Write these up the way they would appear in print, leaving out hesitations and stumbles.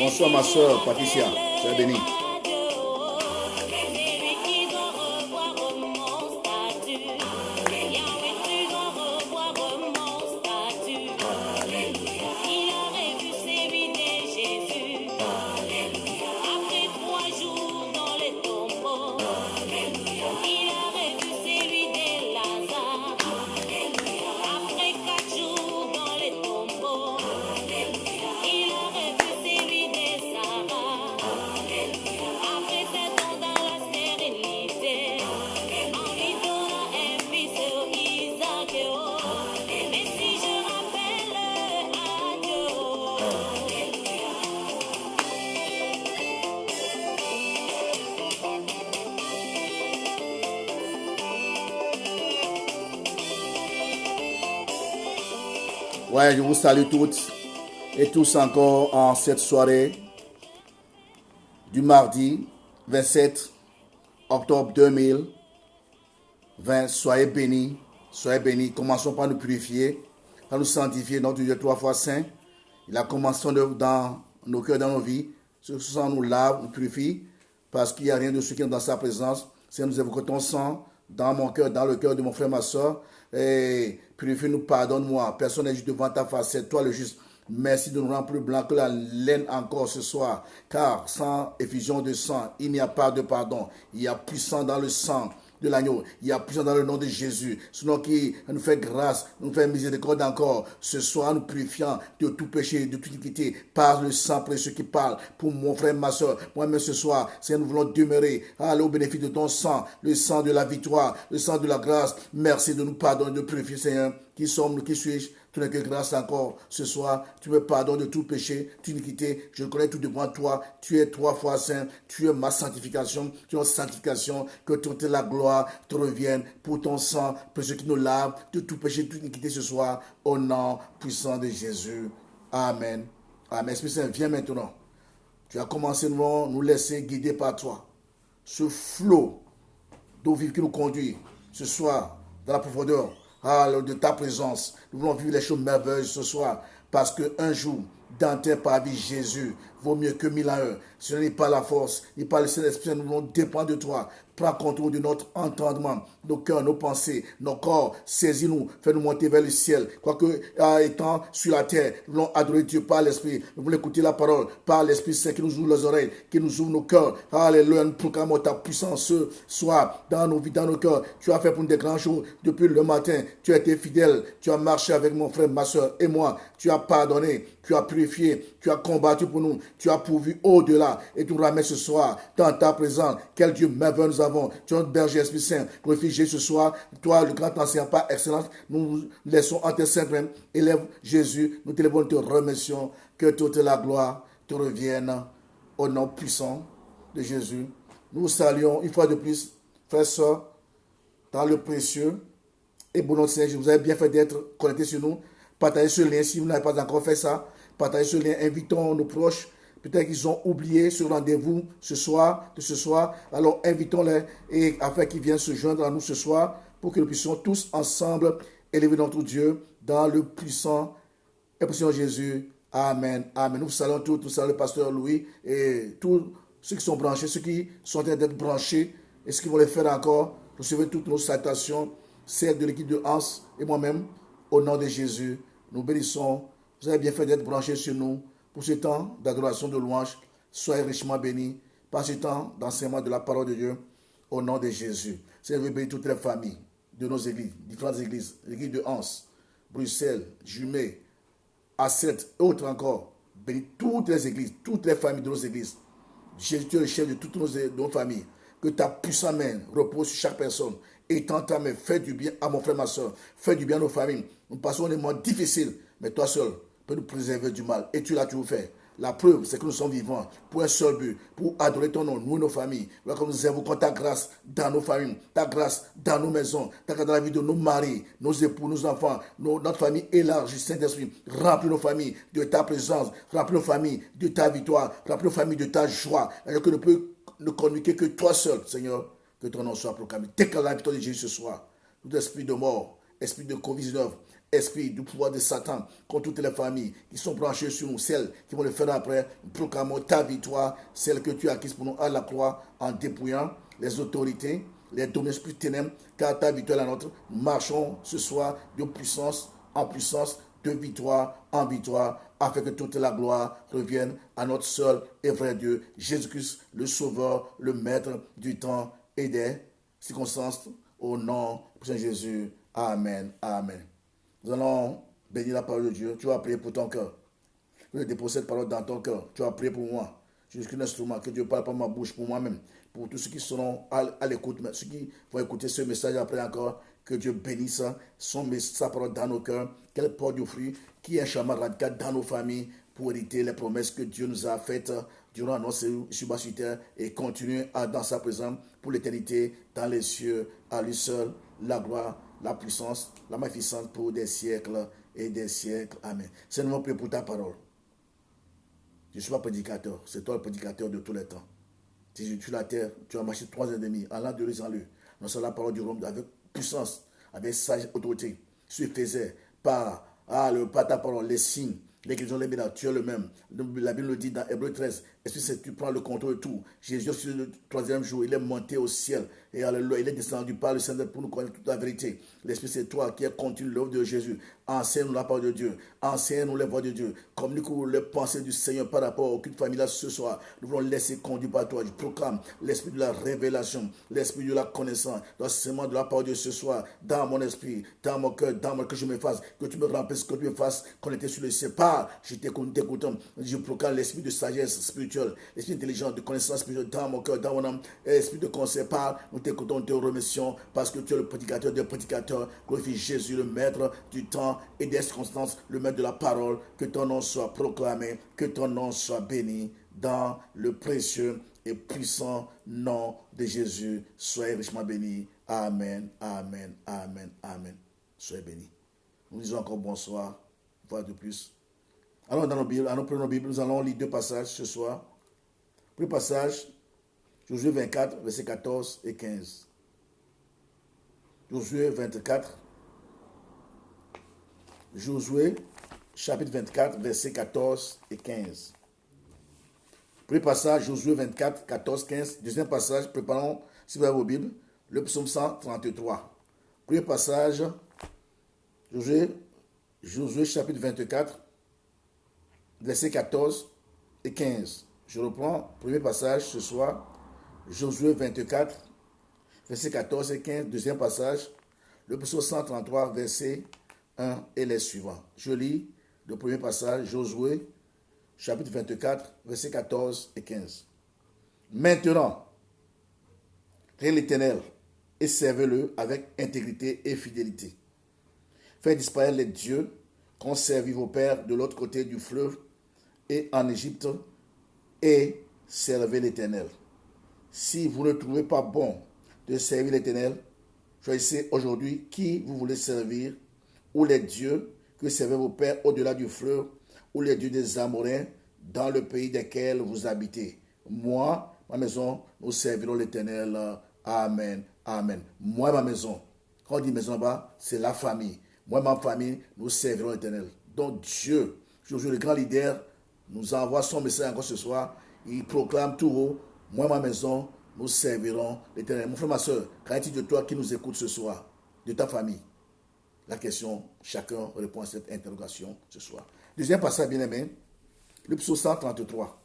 Bonsoir ma soeur Patricia, sois bénie. Ouais, je vous salue toutes et tous encore en cette soirée du mardi 27 octobre 2020. Soyez bénis, soyez bénis. Commençons par nous purifier, par nous sanctifier. Notre Dieu 3 fois saint. Il a commencé dans nos cœurs, dans nos vies. Ce sang nous lave, nous purifie, parce qu'il n'y a rien de ce qui est dans sa présence. C'est nous évoquons ton sang dans mon cœur, dans le cœur de mon frère, ma soeur. Et purifie-nous, pardonne-moi. Personne n'est juste devant ta face, c'est toi le juste. Merci de nous rendre plus blancs que la laine encore ce soir. Car sans effusion de sang, il n'y a pas de pardon. Il y a puissance dans le sang de l'agneau. Il y a puissance dans le nom de Jésus. Ce nom qui nous fait grâce, nous fait miséricorde encore. Ce soir, nous purifiant de tout péché, de toute iniquité, par le sang précieux qui parle pour mon frère, ma soeur. Moi-même ce soir, Seigneur, nous voulons demeurer au bénéfice de ton sang, le sang de la victoire, le sang de la grâce. Merci de nous pardonner, de purifier, Seigneur. Qui sommes-nous, qui suis-je? Tu n'es que grâce encore ce soir. Tu me pardonnes de tout péché, toute iniquité. Je connais tout devant toi. Tu es 3 fois saint. Tu es ma sanctification. Tu es ma sanctification. Que toute la gloire te revienne pour ton sang, pour ce qui nous lave de tout péché, toute iniquité ce soir. Au nom puissant de Jésus. Amen. Amen. Esprit Saint, viens maintenant. Tu as commencé à nous laisser guider par toi. Ce flot d'eau vive qui nous conduit ce soir dans la profondeur de ta présence. Nous voulons vivre les choses merveilleuses ce soir parce qu'un jour, dans tes parvis, Jésus vaut mieux que 1000 ans. Ce n'est pas la force, ni pas le Saint-Esprit, nous voulons dépendre de toi. Prends contrôle de notre entendement, nos cœurs, nos pensées, nos corps. Saisis-nous, fais-nous monter vers le ciel. Quoique étant sur la terre, nous voulons adorer Dieu par l'Esprit. Nous voulons écouter la parole par l'Esprit Saint qui nous ouvre les oreilles, qui nous ouvre nos cœurs. Alléluia, nous proclamons ta puissance ce soir dans nos vies, dans nos cœurs. Tu as fait pour nous des grands jours depuis le matin. Tu as été fidèle. Tu as marché avec mon frère, ma soeur et moi. Tu as pardonné. Tu as purifié. Tu as combattu pour nous. Tu as pourvu au-delà. Et tu nous ramènes ce soir dans ta présence. Quel Dieu merveilleux nous avons. Tu es notre berger, Esprit Saint. Glorifie Jésus ce soir. Toi, le grand ancien par excellence, nous laissons en tes saints mains. Élève Jésus. Nous t'élèvons, nous te remercions. Que toute la gloire te revienne au nom puissant de Jésus. Nous saluons une fois de plus, frères et sœurs, dans le précieux et bon nom de Seigneur. Je vous ai bien fait d'être connectés sur nous. Partagez ce lien si vous n'avez pas encore fait ça. Partagez ce lien. Invitons nos proches. Peut-être qu'ils ont oublié ce rendez-vous ce soir. Alors invitons-les et afin qu'ils viennent se joindre à nous ce soir pour que nous puissions tous ensemble élever notre Dieu dans le puissant et précieux Jésus. Amen. Amen. Nous saluons tous. Nous saluons le pasteur Louis et tous ceux qui sont branchés, ceux qui sont en train d'être branchés et ceux qui vont les faire encore. Recevez toutes nos salutations, celles de l'équipe de Hans et moi-même. Au nom de Jésus, nous bénissons. Vous avez bien fait d'être branchés sur nous pour ce temps d'adoration, de louange. Soyez richement bénis par ce temps d'enseignement de la parole de Dieu. Au nom de Jésus. Seigneur, je bénis toutes les familles de nos églises, différentes églises, l'église de Hans, Bruxelles, Jumet, A7 et autres encore. Bénis toutes les églises, toutes les familles de nos églises. Jésus, tu es le chef de toutes nos familles. Que ta puissante main repose sur chaque personne. Étends ta main, fais du bien à mon frère, ma soeur. Fais du bien à nos familles. Nous passons des moments difficiles, mais toi seul peux nous préserver du mal. Et tu l'as toujours fait. La preuve, c'est que nous sommes vivants pour un seul but, pour adorer ton nom, nous et nos familles. Voilà comme nous invoquons ta grâce dans nos familles, ta grâce dans nos maisons, ta grâce dans la vie de nos maris, nos époux, nos enfants, notre famille élargie, Saint-Esprit. Remplis nos familles de ta présence, remplis nos familles de ta victoire, remplis nos familles de ta joie. Alors que nous pouvons ne communiquer que toi seul, Seigneur, que ton nom soit proclamé. Déclare la victoire de Jésus ce soir. Tout esprit de mort, esprit de Covid-19, esprit du pouvoir de Satan contre toutes les familles qui sont branchées sur nous, celles qui vont le faire après. Nous proclamons ta victoire, celle que tu as acquise pour nous à la croix en dépouillant les autorités, les dominations plus ténèbres, car ta victoire est la nôtre. Nous marchons ce soir de puissance en puissance, de victoire en victoire, afin que toute la gloire revienne à notre seul et vrai Dieu, Jésus-Christ, le Sauveur, le Maître du temps et des circonstances, au nom de Saint Jésus. Amen. Amen. Nous allons bénir la parole de Dieu. Tu vas prier pour ton cœur. Que je dépose cette parole dans ton cœur. Tu vas prier pour moi. Je suis un instrument. Que Dieu parle par ma bouche pour moi-même. Pour tous ceux qui seront à l'écoute, ceux qui vont écouter ce message après encore, que Dieu bénisse sa parole dans nos cœurs, qu'elle porte du fruit, qui est un changement radical dans nos familles pour hériter les promesses que Dieu nous a faites durant notre séjour sur terre et continuer dans sa présence pour l'éternité dans les cieux, à lui seul, la gloire, la puissance, la magnificence pour des siècles et des siècles. Amen. Seigneur, nous prions pour ta parole. Je ne suis pas prédicateur, c'est toi le prédicateur de tous les temps. Si je tue la terre, tu as marché 3 ans et demi, en l'an de lieu en lieu. Nous sommes la parole du royaume avec puissance, avec sage autorité. Tu faisais par ta parole, les signes, les guérisons, les miracles, tu es le même. La Bible le dit dans Hébreux 13. Est-ce que tu prends le contrôle de tout? Jésus, sur le 3e jour, il est monté au ciel. Et alléluia, il est descendu par le Seigneur pour nous connaître toute la vérité. L'Esprit, c'est toi qui as continu l'œuvre de Jésus. Enseigne-nous la parole de Dieu. Enseigne-nous les voies de Dieu. Communique-nous les pensées du Seigneur par rapport à aucune famille là ce soir. Nous voulons laisser conduire par toi. Je proclame l'esprit de la révélation, l'esprit de la connaissance, l'enseignement de la parole de Dieu ce soir, dans mon esprit, dans mon cœur, que je me fasse, que tu me remplisses, que tu me fasses connecter sur le ciel. Je t'écoute. Je proclame l'esprit de sagesse spirituelle, l'esprit d'intelligence, de connaissance spirituelle dans mon cœur, dans mon âme, l'esprit de conseil. Nous t'écoutons, nous te remercions parce que tu es le prédicateur des prédicateurs. Glorifie Jésus, le maître du temps et des circonstances, le maître de la parole. Que ton nom soit proclamé, que ton nom soit béni dans le précieux et puissant nom de Jésus. Soyez richement bénis. Amen, amen, amen, amen. Soyez bénis. Nous disons encore bonsoir, une fois de plus. Allons dans nos Bibles, prenons nos Bibles, nous allons lire 2 passages ce soir. Premier passage, Josué 24, versets 14 et 15. Josué 24, Josué, chapitre 24, versets 14 et 15. Premier passage, Josué 24, 14, 15. Deuxième passage, préparons, si vous avez vos Bibles, le psaume 133. Premier passage, Josué chapitre 24, versets 14 et 15. Je reprends, premier passage ce soir, Josué 24, versets 14 et 15. Deuxième passage, le psaume 133, versets 1 et les suivants. Je lis le premier passage, Josué chapitre 24, versets 14 et 15. Maintenant, craignez l'Éternel et servez-le avec intégrité et fidélité. Faites disparaître les dieux qu'ont servi vos pères de l'autre côté du fleuve et en Égypte, et servez l'Éternel. Si vous ne trouvez pas bon de servir l'Éternel, choisissez aujourd'hui qui vous voulez servir, ou les dieux que servaient vos pères au-delà du fleuve, ou les dieux des Amoréens dans le pays desquels vous habitez. Moi, ma maison, nous servirons l'Éternel. Amen. Amen. Moi, ma maison. Quand on dit maison là-bas, c'est la famille. Moi, ma famille, nous servirons l'Éternel. Donc Dieu, Josué, le grand leader, nous envoie son message encore ce soir. Il proclame tout haut, moi, ma maison, nous servirons l'Éternel. Mon frère, ma soeur, qu'en est-il de toi qui nous écoute ce soir, de ta famille? La question, chacun répond à cette interrogation ce soir. Deuxième passage, bien-aimé, le psaume 133.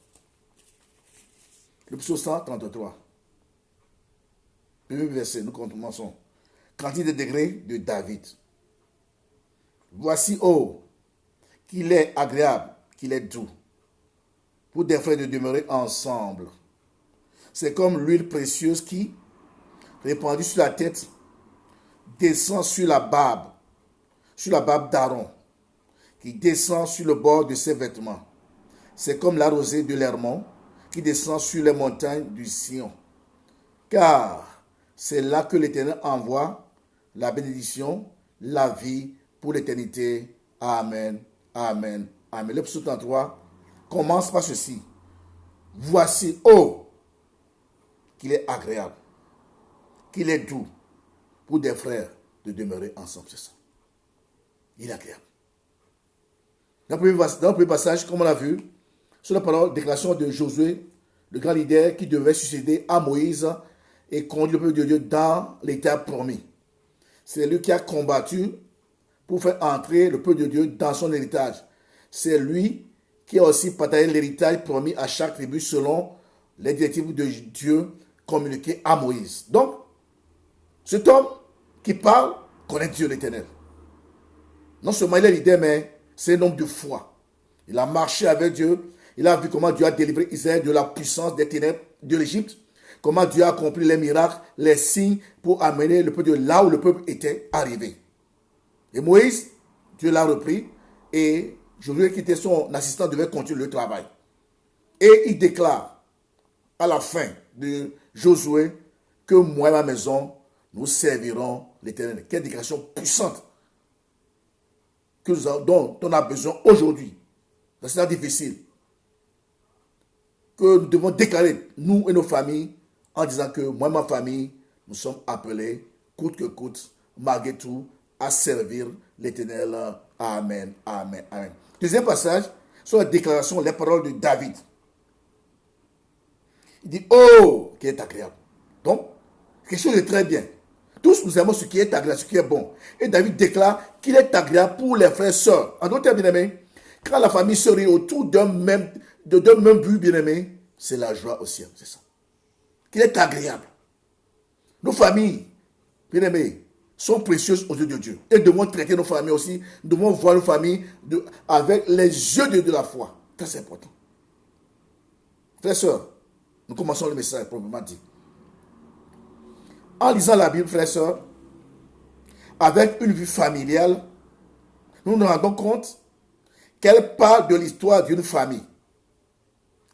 Le psaume 133. Premier verset, nous commençons. Quantité de degrés de David. Voici, oh, qu'il est agréable, qu'il est doux, pour des frères de demeurer ensemble. C'est comme l'huile précieuse qui, répandue sur la tête, descend sur la barbe d'Aaron, qui descend sur le bord de ses vêtements. C'est comme la rosée de l'Hermon, qui descend sur les montagnes du Sion. Car c'est là que l'Éternel envoie la bénédiction, la vie pour l'éternité. Amen, amen, amen. Le psaume 33 commence par ceci. Voici, oh, qu'il est agréable, qu'il est doux pour des frères de demeurer ensemble. C'est ça. il est agréable. Dans le premier passage, comme on l'a vu, sur la parole, déclaration de Josué, le grand leader qui devait succéder à Moïse et conduire le peuple de Dieu dans l'état promis. C'est lui qui a combattu pour faire entrer le peuple de Dieu dans son héritage. C'est lui qui a aussi partagé l'héritage promis à chaque tribu selon les directives de Dieu communiquées à Moïse. Donc, cet homme qui parle connaît Dieu l'Éternel. Non seulement il est leader, mais c'est un homme de foi. Il a marché avec Dieu. Il a vu comment Dieu a délivré Israël de la puissance des ténèbres de l'Égypte. Comment Dieu a accompli les miracles, les signes pour amener le peuple de là où le peuple était arrivé. Et Moïse, Dieu l'a repris et Josué qui était son assistant devait continuer le travail. Et il déclare à la fin de Josué que moi et ma maison, nous servirons l'Éternel. Quelle déclaration puissante dont on a besoin aujourd'hui, dans ce temps difficile, que nous devons déclarer, nous et nos familles, en disant que moi et ma famille, nous sommes appelés, coûte que coûte, malgré tout, à servir l'Éternel. Amen, amen, amen. Deuxième passage, sur la déclaration, les paroles de David. Il dit, oh, qui est agréable. Donc, quelque chose de très bien. Tous nous aimons ce qui est agréable, ce qui est bon. Et David déclare qu'il est agréable pour les frères et sœurs. En d'autres termes, bien-aimés, quand la famille se réunit autour d'un même but, bien-aimé, c'est la joie aussi. C'est ça. Qu'il est agréable. Nos familles, bien-aimés, sont précieuses aux yeux de Dieu. Et nous devons traiter nos familles aussi. Nous devons voir nos familles avec les yeux de la foi. Très important. Frères et sœurs, nous commençons le message proprement dit. En lisant la Bible, frères et sœurs, avec une vue familiale, nous nous rendons compte qu'elle parle de l'histoire d'une famille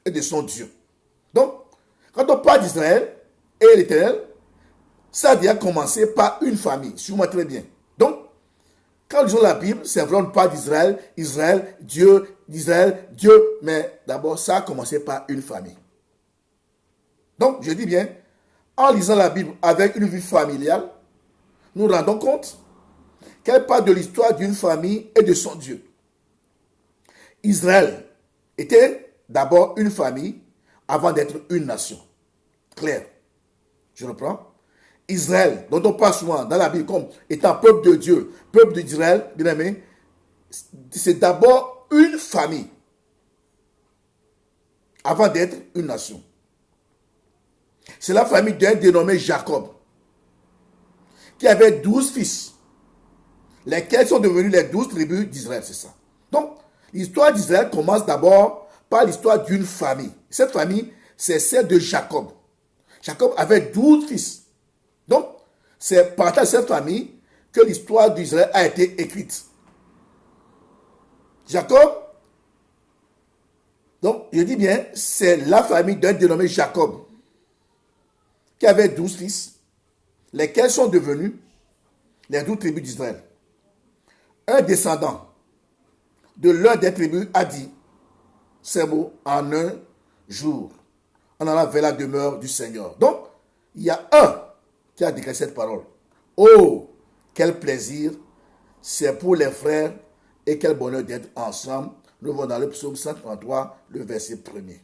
et de son Dieu. Donc, quand on parle d'Israël et l'Éternel, ça a déjà commencé par une famille. Suivez-moi très bien. Donc, quand nous lisons la Bible, c'est vrai, on parle d'Israël, Israël, Dieu, d'Israël, Dieu, mais d'abord, ça a commencé par une famille. Donc, je dis bien, en lisant la Bible avec une vue familiale, nous nous rendons compte qu'elle parle de l'histoire d'une famille et de son Dieu. Israël était d'abord une famille avant d'être une nation. Clair. Je reprends. Israël, dont on parle souvent dans la Bible comme étant peuple de Dieu, peuple d'Israël, bien aimé, c'est d'abord une famille avant d'être une nation. C'est la famille d'un dénommé Jacob, qui avait 12 fils, lesquels sont devenus les 12 tribus d'Israël, c'est ça. Donc, l'histoire d'Israël commence d'abord par l'histoire d'une famille. Cette famille, c'est celle de Jacob. Jacob avait 12 fils. Donc, c'est par cette famille que l'histoire d'Israël a été écrite. Jacob, donc, je dis bien, c'est la famille d'un dénommé Jacob, qui avait 12 fils, lesquels sont devenus les 12 tribus d'Israël. Un descendant de l'un des tribus a dit ces mots en un jour, en allant vers la demeure du Seigneur. Donc, il y a un qui a déclaré cette parole. Oh, quel plaisir, c'est pour les frères et quel bonheur d'être ensemble. Nous voyons dans le psaume 133, le verset 1er.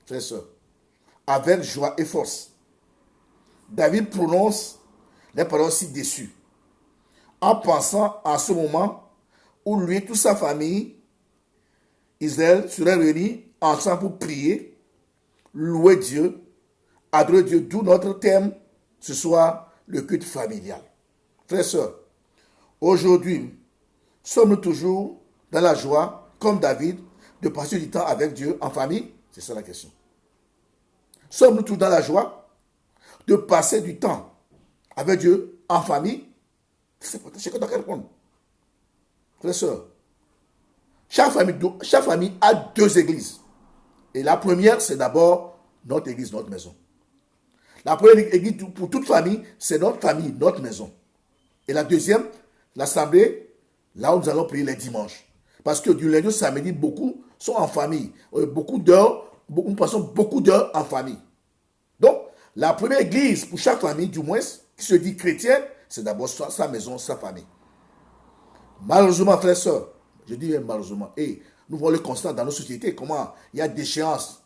Frères et sœurs, avec joie et force, David prononce les paroles ci-dessus, en pensant à ce moment où lui et toute sa famille, Israël, seraient réunis ensemble pour prier, louer Dieu, adorer Dieu, d'où notre thème ce soir, le culte familial. Frères et sœurs, aujourd'hui, sommes-nous toujours dans la joie, comme David, de passer du temps avec Dieu en famille? C'est ça la question. Sommes-nous toujours dans la joie de passer du temps avec Dieu en famille? C'est important, chacun doit répondre. Frères et sœurs, chaque famille a deux églises. Et la première, c'est d'abord notre église, notre maison. La première église pour toute famille, c'est notre famille, notre maison. Et la deuxième, l'assemblée, là où nous allons prier les dimanches. Parce que du lundi au samedi, beaucoup sont en famille. Nous passons beaucoup d'heures en famille. Donc, la première église pour chaque famille, du moins, qui se dit chrétienne, c'est d'abord sa maison, sa famille. Malheureusement, frères et sœurs, je dis bien malheureusement, et nous voyons le constat dans nos sociétés, comment il y a déchéance,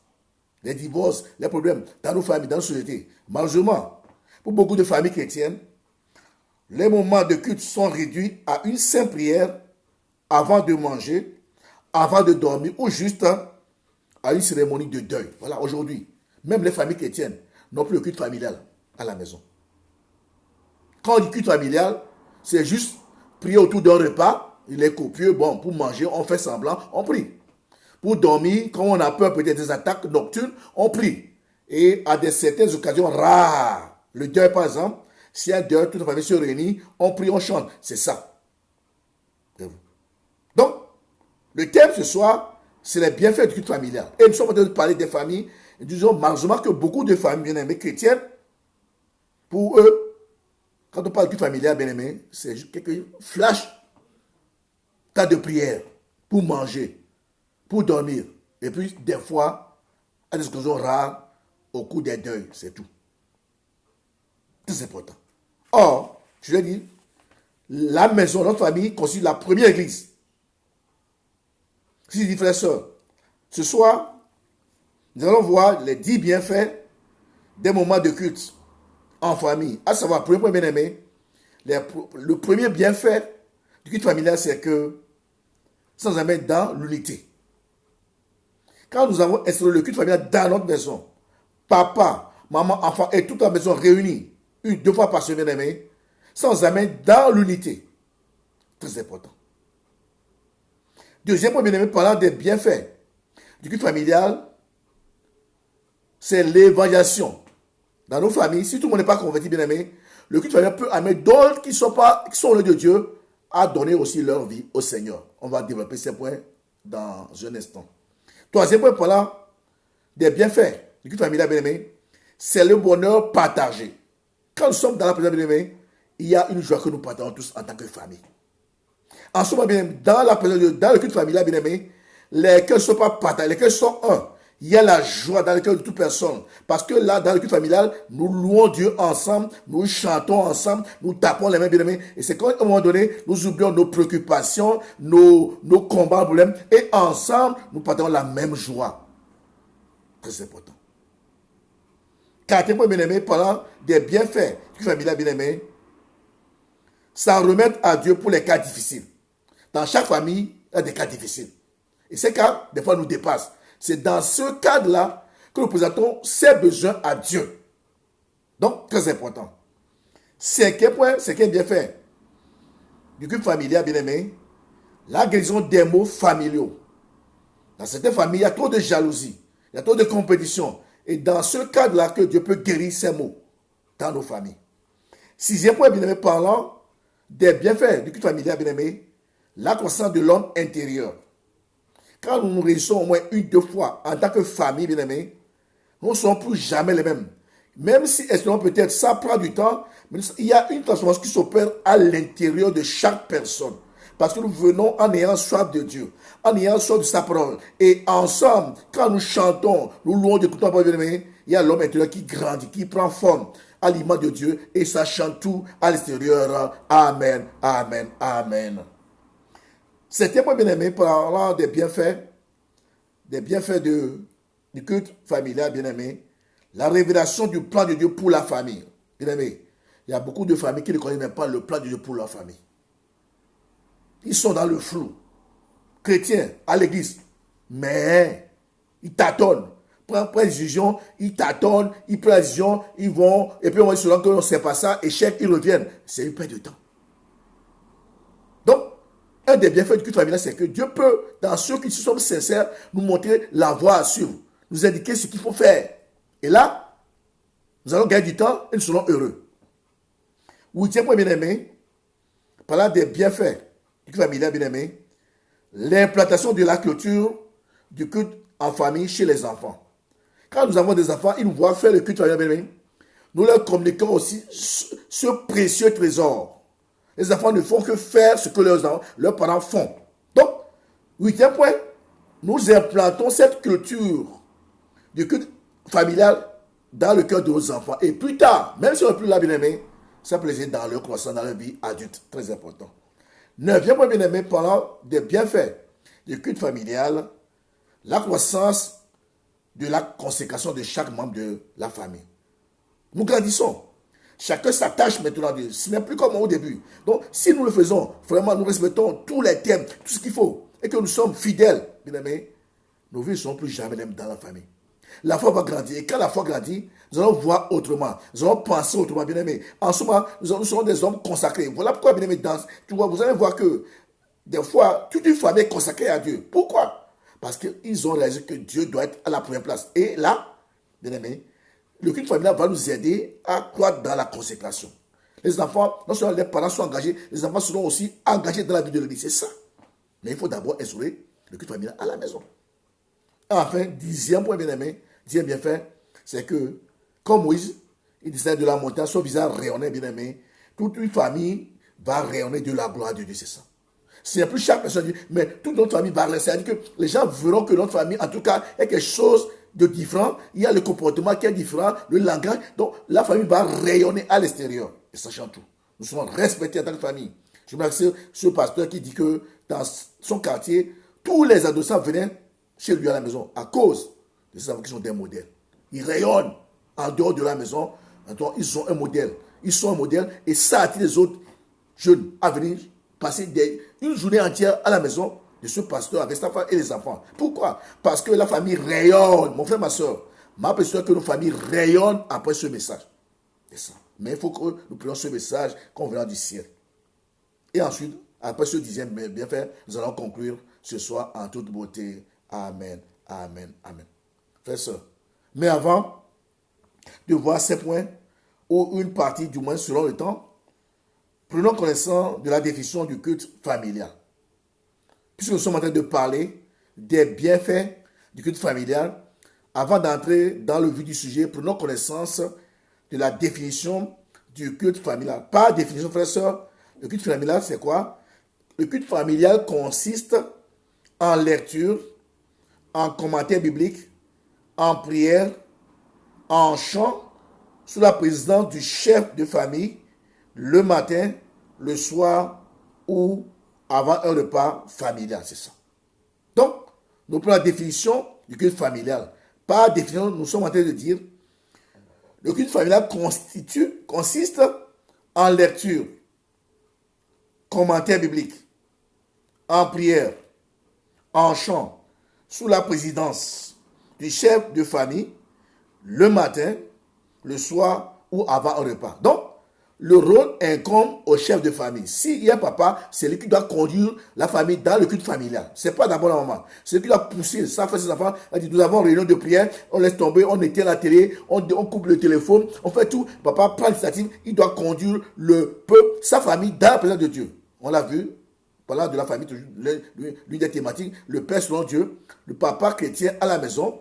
les divorces, les problèmes dans nos familles, dans nos sociétés. Malheureusement, pour beaucoup de familles chrétiennes, les moments de culte sont réduits à une simple prière avant de manger, avant de dormir, ou juste à une cérémonie de deuil. Voilà, aujourd'hui, même les familles chrétiennes n'ont plus le culte familial à la maison. Quand on dit culte familial, c'est juste prier autour d'un repas, il est copieux, bon, pour manger, on fait semblant, on prie. Pour dormir, quand on a peur peut-être des attaques nocturnes, on prie. Et à certaines occasions rares, le deuil par exemple, s'il y a un deuil, toute la famille se réunit, on prie, on chante. C'est ça. Donc, le thème ce soir, c'est les bienfaits du culte familial. Et nous sommes en train de parler des familles. Et disons malheureusement que beaucoup de familles bien-aimées chrétiennes, pour eux, quand on parle de culte familial bien-aimé, c'est juste quelques flash, tas de prière pour manger, pour dormir. Et puis, des fois, à des occasions rares, au cours des deuils, c'est tout. Très important. Or, je l'ai dit, la maison, notre famille, constitue la première église. Si je dis, frères et sœurs, ce soir, nous allons voir les 10 bienfaits des moments de culte en famille. À savoir, premier point bien aimé, le premier bienfait du culte familial, c'est que ça nous amène dans l'unité. Quand nous avons installé le culte familial dans notre maison, papa, maman, enfant et toute la maison réunie, une, deux fois par semaine, bien aimé, ça nous amène dans l'unité. Très important. Deuxième point bien aimé, parlant des bienfaits du culte familial, c'est l'évangélisation. Dans nos familles, si tout le monde n'est pas converti, bien aimé, le culte familial peut amener d'autres qui sont au lieu de Dieu à donner aussi leur vie au Seigneur. On va développer ces points dans un instant. Troisième point, parlant des bienfaits du culte familial, bien aimé, c'est le bonheur partagé. Quand nous sommes dans la présence, bien aimé, il y a une joie que nous partageons tous en tant que famille. En ce moment, bien aimé, dans le culte familial, bien aimé, les cœurs ne sont pas partagés, les cœurs sont un. Il y a la joie dans le cœur de toute personne. Parce que là, dans le culte familial, nous louons Dieu ensemble, nous chantons ensemble, nous tapons les mains, bien aimés. Et c'est quand, à un moment donné, nous oublions nos préoccupations, nos combats, nos problèmes. Et ensemble, nous partageons la même joie. Très important. Quatrième point, bien aimé, parlant des bienfaits du culte familial, bien aimé, s'en remettre à Dieu pour les cas difficiles. Dans chaque famille, il y a des cas difficiles. Et ces cas, des fois, nous dépassent. C'est dans ce cadre-là que nous présentons ces besoins à Dieu. Donc, très important. Cinquième point, cinquième bienfait du culte familial, bien aimé, la guérison des maux familiaux. Dans certaines familles, il y a trop de jalousie, il y a trop de compétition. Et dans ce cadre-là que Dieu peut guérir ces maux dans nos familles. Sixième point, bien aimé, parlant des bienfaits du culte familial, bien aimé, la croissance de l'homme intérieur. Quand nous nous réunissons au moins une, deux fois en tant que famille, bien aimé, nous ne sommes plus jamais les mêmes. Même si, peut-être, ça prend du temps, mais il y a une transformation qui s'opère à l'intérieur de chaque personne. Parce que nous venons en ayant soif de Dieu, en ayant soif de sa parole. Et ensemble, quand nous chantons, nous louons Dieu, bien aimé, il y a l'homme intérieur qui grandit, qui prend forme à l'image de Dieu, et ça chante tout à l'extérieur. Amen, amen, amen. Septième point, bien aimé, parlant des bienfaits du culte familial, bien aimé, la révélation du plan de Dieu pour la famille. Bien aimé, il y a beaucoup de familles qui ne connaissent même pas le plan de Dieu pour leur famille. Ils sont dans le flou. Chrétiens, à l'église, mais ils tâtonnent. Prennent une décision, ils tâtonnent, ils prennent la décision, ils vont, et puis on va se rendre compte que non, c'est pas ça, échec, ils reviennent. C'est une perte de temps. Donc, un des bienfaits du culte familial, c'est que Dieu peut, dans ceux qui sont sincères, nous montrer la voie à suivre, nous indiquer ce qu'il faut faire. Et là, nous allons gagner du temps et nous serons heureux. Huitième point, bien aimé, parlant des bienfaits du culte familial, bien aimé, l'implantation de la culture du culte en famille chez les enfants. Quand nous avons des enfants, ils nous voient faire le culte familial, bien aimé, nous leur communiquons aussi ce précieux trésor. Les enfants ne font que faire ce que leurs parents font. Donc, huitième point, nous implantons cette culture du culte familial dans le cœur de nos enfants. Et plus tard, même si on n'est plus là, bien aimé, ça plaisir dans leur croissance, dans leur vie adulte. Très important. Neuvième point, bien-aimé, parlant des bienfaits du culte familial, la croissance de la consécration de chaque membre de la famille. Nous grandissons. Chacun s'attache maintenant à Dieu. Ce n'est plus comme au début. Donc, si nous le faisons, vraiment, nous respectons tous les thèmes, tout ce qu'il faut, et que nous sommes fidèles, bien aimés, nos vies ne seront plus jamais les mêmes dans la famille. La foi va grandir. Et quand la foi grandit, nous allons voir autrement. Nous allons penser autrement, bien aimés. En ce moment, nous serons des hommes consacrés. Voilà pourquoi, bien aimés, tu vois, vous allez voir que des fois, toute une famille est consacrée à Dieu. Pourquoi? Parce qu'ils ont réalisé que Dieu doit être à la première place. Et là, bien aimés, le culte familial va nous aider à croître dans la consécration. Les enfants, non seulement les parents sont engagés, les enfants seront aussi engagés dans la vie de l'église. C'est ça. Mais il faut d'abord instaurer le culte familial à la maison. Enfin, dixième point bien aimé, dixième bienfait, c'est que, comme Moïse, il descend de la montagne, son visage rayonnait, bien aimé, toute une famille va rayonner de la gloire de Dieu, c'est ça. Ce n'est plus chaque personne, mais toute notre famille va rayonner. C'est-à-dire que les gens verront que notre famille, en tout cas, est quelque chose de différent. Il y a le comportement qui est différent, le langage. Donc, la famille va rayonner à l'extérieur. Et sachant tout, nous serons respectés en tant que famille. Je me rappelle ce pasteur qui dit que dans son quartier, tous les adolescents venaient chez lui à la maison à cause de ces enfants qui sont des modèles. Ils rayonnent en dehors de la maison. Donc, ils sont un modèle. Ils sont un modèle et ça attire les autres jeunes à venir passer une journée entière à la maison de ce pasteur avec sa femme et les enfants. Pourquoi? Parce que la famille rayonne. Mon frère, ma soeur, ma personne que nos familles rayonnent après ce message. C'est ça. Mais il faut que nous prenions ce message qu'on venant du ciel. Et ensuite, après ce dixième bienfait, nous allons conclure ce soir en toute beauté. Amen, amen, amen. Frères et sœurs, mais avant de voir ces points, ou une partie du moins selon le temps, prenons connaissance de la définition du culte familial. Puisque nous sommes en train de parler des bienfaits du culte familial, avant d'entrer dans le vif du sujet, prenons connaissance de la définition du culte familial. Par définition, frères et sœurs, le culte familial, c'est quoi? Le culte familial consiste en lecture, en commentaire biblique, en prière, en chant, sous la présidence du chef de famille, le matin, le soir ou avant un repas familial, c'est ça. Donc, nous prenons la définition du culte familial. Par définition, nous sommes en train de dire le culte familial consiste en lecture, commentaire biblique, en prière, en chant, sous la présidence du chef de famille, le matin, le soir ou avant un repas. Donc, le rôle incombe au chef de famille. S'il y a un papa, c'est lui qui doit conduire la famille dans le culte familial. Ce n'est pas d'abord la maman. C'est lui qui doit pousser. Ça fait ses enfants. Nous avons une réunion de prière, on laisse tomber, on éteint la télé, on coupe le téléphone, on fait tout. Papa prend l'initiative, il doit conduire le peuple, sa famille, dans la présence de Dieu. On l'a vu, parlant de la famille, l'une des thématiques, le père selon Dieu, le papa chrétien à la maison,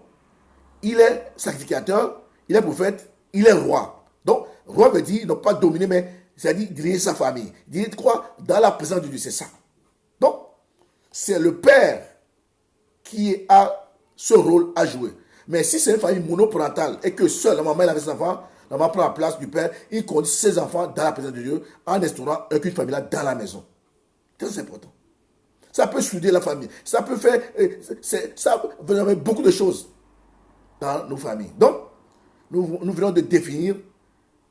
il est sacrificateur, il est prophète, il est roi. Donc, roi veut dire, non pas dominer, mais c'est-à-dire diriger sa famille. Diriger quoi? Dans la présence de Dieu, c'est ça. Donc, c'est le père qui a ce rôle à jouer. Mais si c'est une famille monoparentale et que seule la maman est avec ses enfants, la maman prend la place du père, il conduit ses enfants dans la présence de Dieu en instaurant un culte familial dans la maison. Très important. Ça peut souder la famille. Ça peut faire... ça veut dire beaucoup de choses dans nos familles. Donc, nous venons de définir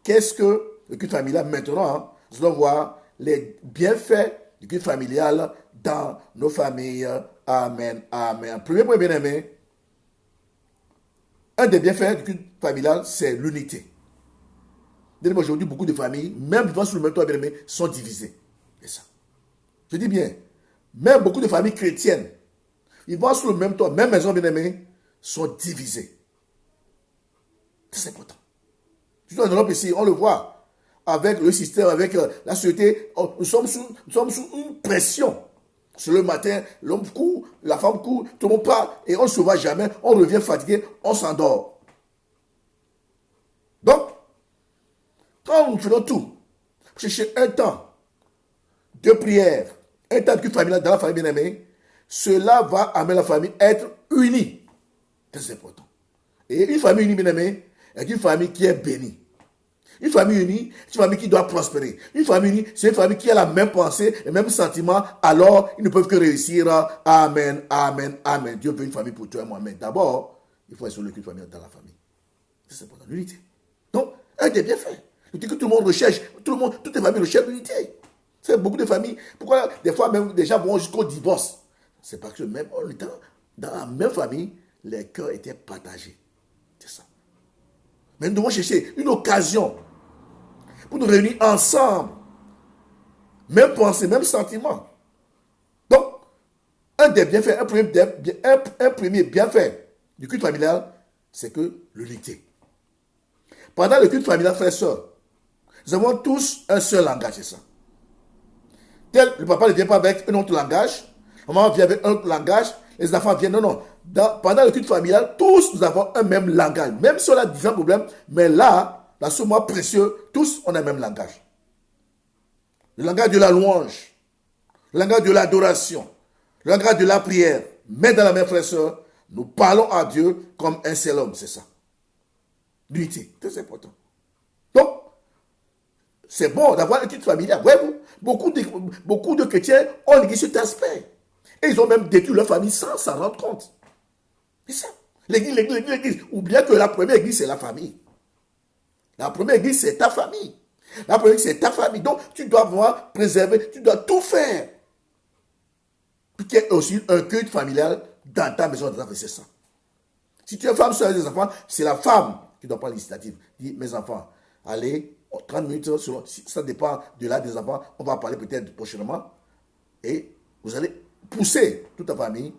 qu'est-ce que le culte familial. Maintenant, nous allons voir les bienfaits du culte familial dans nos familles. Amen, amen. Premier point, bien aimé, un des bienfaits du culte familial, c'est l'unité. Aujourd'hui, beaucoup de familles, même vivant sous le même toit, bien aimé, sont divisées. C'est ça. Je dis bien, même beaucoup de familles chrétiennes, vivant sous le même toit, même maison, bien aimé, sont divisées. C'est important. Dans notre pays, on le voit avec le système, avec la société. Nous sommes sous une pression. C'est le matin, l'homme court, la femme court, tout le monde part et on ne se voit jamais. On revient fatigué, on s'endort. Donc, quand nous faisons tout, chercher un temps de prière, un temps de culte familial dans la famille bien-aimée, cela va amener la famille à être unie. C'est important. Et une famille unie bien-aimée est une famille qui est bénie. Une famille unie, c'est une famille qui doit prospérer. Une famille unie, c'est une famille qui a la même pensée, les mêmes sentiments, alors ils ne peuvent que réussir. Amen, amen, amen. Dieu veut une famille pour toi et moi. Mais d'abord, il faut assurer qu'une famille dans la famille. C'est important, l'unité. Donc, un des bienfaits. Je dis que tout le monde recherche, toutes les familles recherchent l'unité. C'est beaucoup de familles. Pourquoi des fois même des gens vont jusqu'au divorce? C'est parce que même dans la même famille, les cœurs étaient partagés. C'est ça. Mais nous devons chercher une occasion pour nous réunir ensemble. Même pensée, même sentiment. Donc, un des bienfaits, un premier bienfait du culte familial, c'est que l'unité. Pendant le culte familial, frères et sœurs, nous avons tous un seul langage, c'est ça. Le papa ne vient pas avec un autre langage, la maman vient avec un autre langage, les enfants viennent, non. Pendant le culte familial, tous nous avons un même langage. Même si on a différents problèmes, mais là, dans ce mois précieux, tous on a le même langage. Le langage de la louange, le langage de l'adoration, le langage de la prière. Mais dans la même frère et sœur, nous parlons à Dieu comme un seul homme, c'est ça. L'unité, très important. Donc, c'est bon d'avoir un culte familial. Voyez-vous, beaucoup de chrétiens ont négligé cet aspect. Et ils ont même détruit leur famille sans s'en rendre compte. C'est ça. L'église. Oubliez que la première église, c'est la famille. La première église, c'est ta famille. La première église, c'est ta famille. Donc, tu dois pouvoir préserver, tu dois tout faire. Puis qu'il y ait aussi un culte familial dans ta maison. C'est ça. Si tu es femme, tu as des enfants, c'est la femme qui doit prendre l'initiative. Dis, mes enfants, allez, 30 minutes, ça dépend de l'âge des enfants. On va parler peut-être prochainement. Et vous allez pousser toute ta famille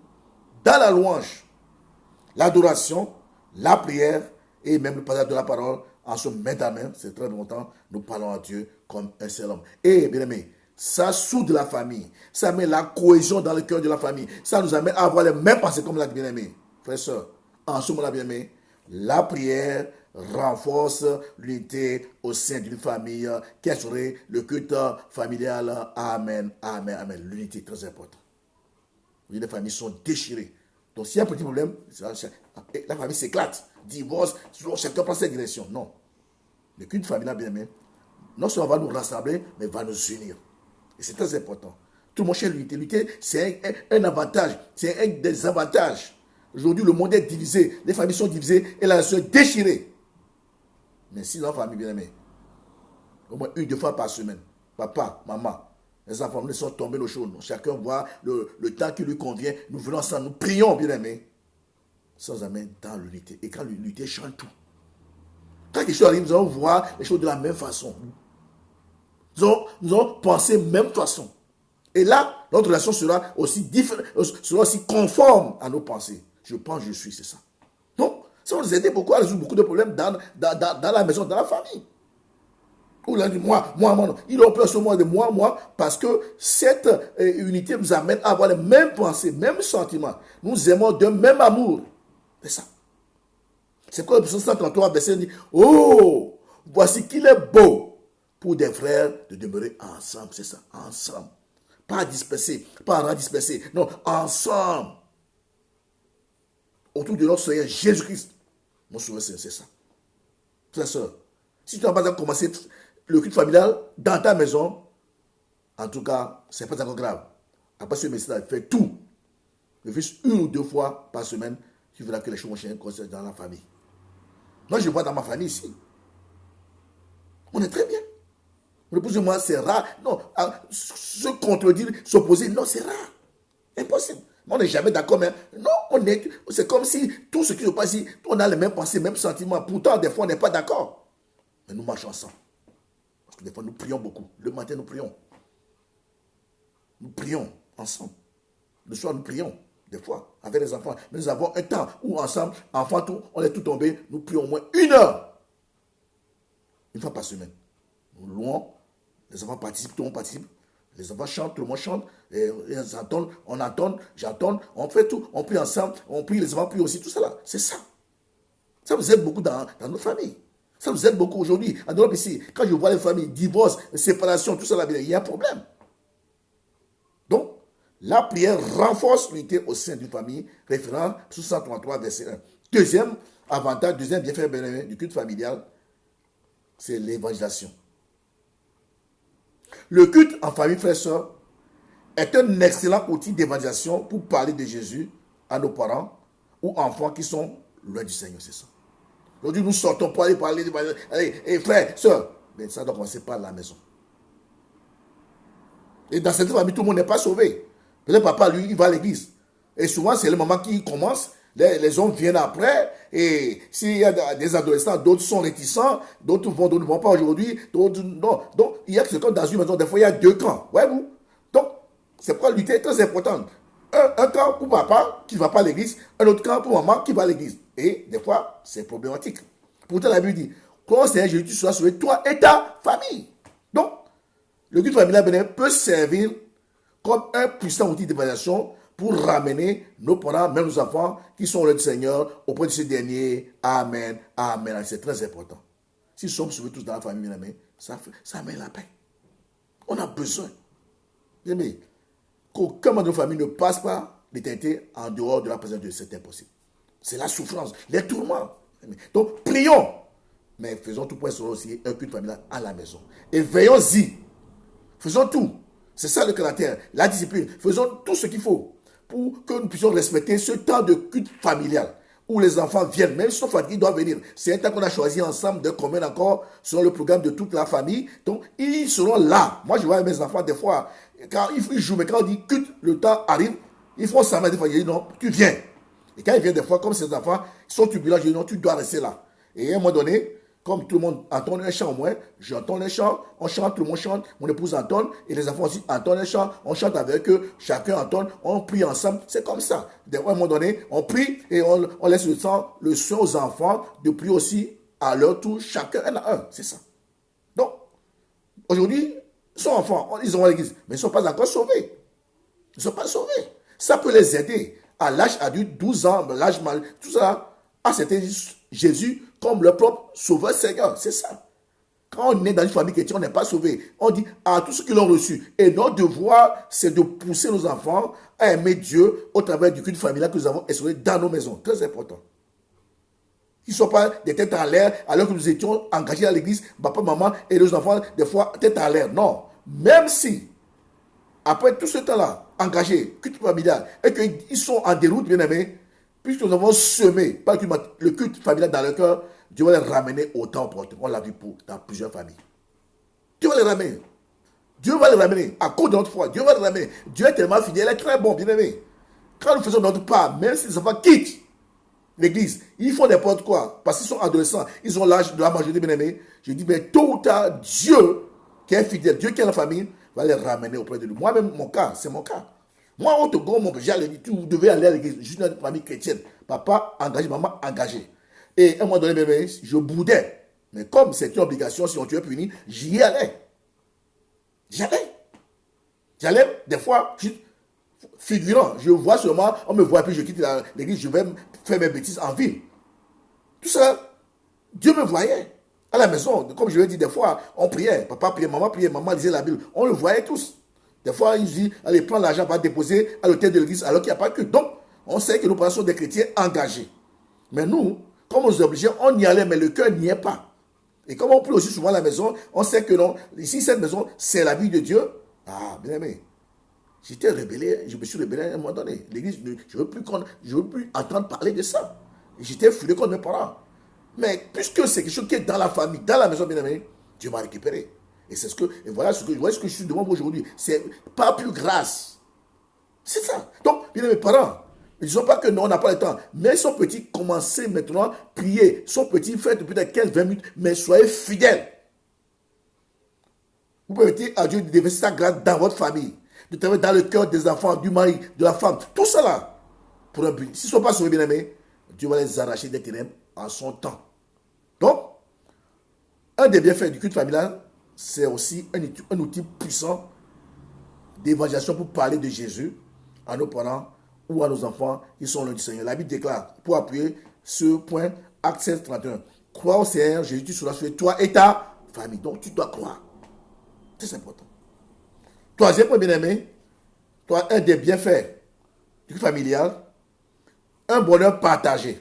dans la louange, l'adoration, la prière et même le passage de la parole en se mettant à main. C'est très important. Nous parlons à Dieu comme un seul homme. Et bien aimé, ça soude la famille. Ça met la cohésion dans le cœur de la famille. Ça nous amène à avoir les mêmes pensées comme la bien-aimé. Frères et sœurs, en ce moment-là, bien-aimé, la prière renforce l'unité au sein d'une famille qui assurer le culte familial. Amen, amen, amen. L'unité est très importante. Les familles sont déchirées. Donc s'il y a un petit problème, la famille s'éclate. Divorce, chacun prend sa direction. Non. Le culte familial, bien aimé, non seulement va nous rassembler, mais va nous unir. Et c'est très important. Tout le monde cherche l'unité. L'unité, c'est un avantage. C'est un des avantages. Aujourd'hui, le monde est divisé. Les familles sont divisées et la nation est déchirée. Mais si la famille, bien aimée, au moins une, deux fois par semaine, papa, maman, les enfants, nous sont tombés nos choses. Chacun voit le temps qui lui convient. Nous venons ensemble, nous prions, bien aimés, sans amener dans l'unité. Et quand l'unité change tout. Quand quelque chose arrive, nous allons voir les choses de la même façon. Nous allons penser de la même façon. Et là, notre relation sera aussi différente, sera aussi conforme à nos pensées. Je pense, je suis, c'est ça. Donc, ça va nous aider beaucoup à résoudre beaucoup de problèmes dans la maison, dans la famille. Ou là, moi, non. Il ont peur seulement de moi, parce que cette unité nous amène à avoir les mêmes pensées, les mêmes sentiments. Nous aimons d'un même amour. C'est ça. C'est quoi le psaume 133, verset dit, oh, voici qu'il est beau pour des frères de demeurer ensemble. C'est ça, ensemble. Pas dispersés, pas en dispersés. Non, ensemble. Autour de notre Seigneur Jésus-Christ. Mon souverain, c'est ça. Frère, soeur, si tu n'as pas commencé le culte familial dans ta maison, en tout cas, ce n'est pas encore grave. Après ce message, fais tout. Juste une ou deux fois par semaine, tu verras que les choses vont changer dans la famille. Moi, je vois dans ma famille ici. On est très bien. Mon épouse et moi, c'est rare. Non, se contredire, s'opposer, non, c'est rare. Impossible. On n'est jamais d'accord, mais non, c'est comme si tout ce qui se passe ici, on a les mêmes pensées, les mêmes sentiments. Pourtant, des fois, on n'est pas d'accord. Mais nous marchons ensemble. Parce que des fois, nous prions beaucoup. Le matin, nous prions. Nous prions ensemble. Le soir, nous prions. Des fois, avec les enfants. Mais nous avons un temps où ensemble, enfants, on est tous tombés, nous prions au moins 1 heure. Une fois par semaine. Nous louons. Les enfants participent, tout le monde participe. Les enfants chantent, tout le monde chante. Ils entendent, on entend, j'entends. On fait tout. On prie ensemble. On prie, les enfants prient aussi. Tout ça là. C'est ça. Ça nous aide beaucoup dans nos familles. Ça nous aide beaucoup aujourd'hui. En Europe ici, quand je vois les familles, divorce, séparation, tout ça là, il y a un problème. Donc, la prière renforce l'unité au sein d'une famille, référent 633, verset 1. Deuxième avantage, deuxième bienfait du culte familial, c'est l'évangélisation. Le culte en famille, frères et sœurs, est un excellent outil d'évangélisation pour parler de Jésus à nos parents ou enfants qui sont loin du Seigneur, c'est ça. Aujourd'hui, nous sortons pour aller parler de l'évangélisation. Allez, frères, sœurs, mais ça doit commencer par la maison. Et dans cette famille, tout le monde n'est pas sauvé. Le papa, lui, il va à l'église. Et souvent, c'est le maman qui commence. Les hommes viennent après. Et s'il y a des adolescents, d'autres sont réticents. D'autres vont, d'autres ne vont pas aujourd'hui. D'autres, non. Donc, il y a que dans une maison, des fois, il y a deux camps. Voyez-vous? Donc, c'est pourquoi l'unité est très importante. Un camp pour papa qui ne va pas à l'église. Un autre camp pour maman qui va à l'église. Et des fois, c'est problématique. Pourtant, la Bible dit, quand Seigneur Jésus, tu seras sauvé, toi et ta famille. Donc, le culte familial peut servir comme un puissant outil d'évaluation pour ramener nos parents, même nos enfants qui sont le Seigneur auprès de ce dernier. Amen, amen. C'est très important. Si nous sommes sauvés tous dans la famille, ça amène la paix. On a besoin. Bien aimé, qu'aucun membre de notre famille ne passe pas l'éternité en dehors de la présence de Dieu. C'est impossible. C'est la souffrance, les tourments. Donc, prions. Mais faisons tout pour instaurer aussi un culte familial à la maison. Et veillons-y. Faisons tout. C'est ça le caractère, la discipline. Faisons tout ce qu'il faut pour que nous puissions respecter ce temps de culte familial où les enfants viennent, même s'ils sont fatigués, ils doivent venir. C'est un temps qu'on a choisi ensemble de commun accord selon le programme de toute la famille. Donc, ils seront là. Moi, je vois mes enfants des fois, quand ils jouent, mais quand on dit culte, le temps arrive, ils font ça, mais des fois, ils disent non, tu viens. Et quand ils viennent des fois, comme ces enfants, ils sont turbulents, je dis non, tu dois rester là. Et à un moment donné, comme tout le monde entend un chant au moins, j'entends les chants, on chante, tout le monde chante, mon épouse entend, et les enfants aussi entendent les chants, on chante avec eux, chacun entend, on prie ensemble, c'est comme ça. À un moment donné, on prie et on laisse le soin aux enfants de prier aussi à leur tour, chacun un à un, c'est ça. Donc, aujourd'hui, ils sont enfants, ils ont à l'église, mais ils ne sont pas encore sauvés. Ils ne sont pas sauvés. Ça peut les aider à l'âge adulte, 12 ans, l'âge mal, tout ça, à accepter Jésus comme leur propre sauveur Seigneur. C'est ça. Quand on est dans une famille chrétienne, on n'est pas sauvé. On dit à tous ceux qui l'ont reçu. Et notre devoir, c'est de pousser nos enfants à aimer Dieu au travers du culte familial que nous avons instauré dans nos maisons. Très important. Ils ne sont pas des têtes en l'air alors que nous étions engagés à l'église, papa, maman et nos enfants, des fois, tête en l'air. Non. Même si, après tout ce temps-là, engagés, culte familial, et qu'ils sont en déroute, bien aimés, puisque nous avons semé le culte familial dans le cœur, Dieu va les ramener au temps opportun. On l'a vu dans plusieurs familles. Dieu va les ramener. Dieu va les ramener à cause de notre foi. Dieu va les ramener. Dieu est tellement fidèle, il est très bon, bien aimé. Quand nous faisons notre part, même si les enfants quittent l'église, ils font n'importe quoi, parce qu'ils sont adolescents, ils ont l'âge de la majorité, bien aimé. Je dis, mais tôt ou tard, Dieu, qui est fidèle, Dieu qui est la famille, va les ramener auprès de nous. Moi-même, mon cas, c'est mon cas. Moi, au Togo, mon père, j'allais dire, vous devez aller à l'église. Je suis dans une famille chrétienne. Papa engagé, maman engagée. Et à un moment donné, bébé, je boudais. Mais comme c'est une obligation, si on tuait puni, j'y allais. J'allais, des fois, figurant. Je vois seulement, on me voit, puis je quitte l'église, je vais faire mes bêtises en ville. Tout ça, Dieu me voyait. À la maison, comme je l'ai dit, des fois, on priait. Papa priait, maman lisait la Bible. On le voyait tous. Des fois, il dit, allez, prends l'argent, va déposer à l'hôtel de l'église, alors qu'il n'y a pas que. Donc, on sait que nos parents sont des chrétiens engagés. Mais nous, comme on nous obligeait, on y allait, mais le cœur n'y est pas. Et comme on prie aussi souvent à la maison, on sait que non, ici, cette maison, c'est la vie de Dieu. Ah, bien aimé. J'étais rébellé, je me suis rébellé à un moment donné. L'église, je ne veux plus entendre parler de ça. J'étais furieux contre mes parents. Mais puisque c'est quelque chose qui est dans la famille, dans la maison, bien aimé, Dieu m'a récupéré. Et c'est voilà ce que je suis devant vous aujourd'hui. C'est pas plus grâce. C'est ça. Donc, bien mes parents, ils ne disons pas que non, on n'a pas le temps. Mais ils sont petits, commencez maintenant à prier. Ils sont petits, faites peut-être 15-20 minutes, mais soyez fidèles. Vous permettez à Dieu de déverser sa grâce dans votre famille, de travailler dans le cœur des enfants, du mari, de la femme, tout cela. Pour un but. S'ils ne sont pas sauvés, bien aimés, Dieu va les arracher des ténèbres en son temps. Donc, un des bienfaits du culte familial, c'est aussi un outil puissant d'évangélisation pour parler de Jésus à nos parents ou à nos enfants qui sont loin du Seigneur. La Bible déclare, pour appuyer ce point, Acte 16, 31, crois au Seigneur, Jésus, tu seras sauvé, toi et ta famille. Donc, tu dois croire. C'est important. Troisième point, bien-aimé, un des bienfaits du culte familial, un bonheur partagé.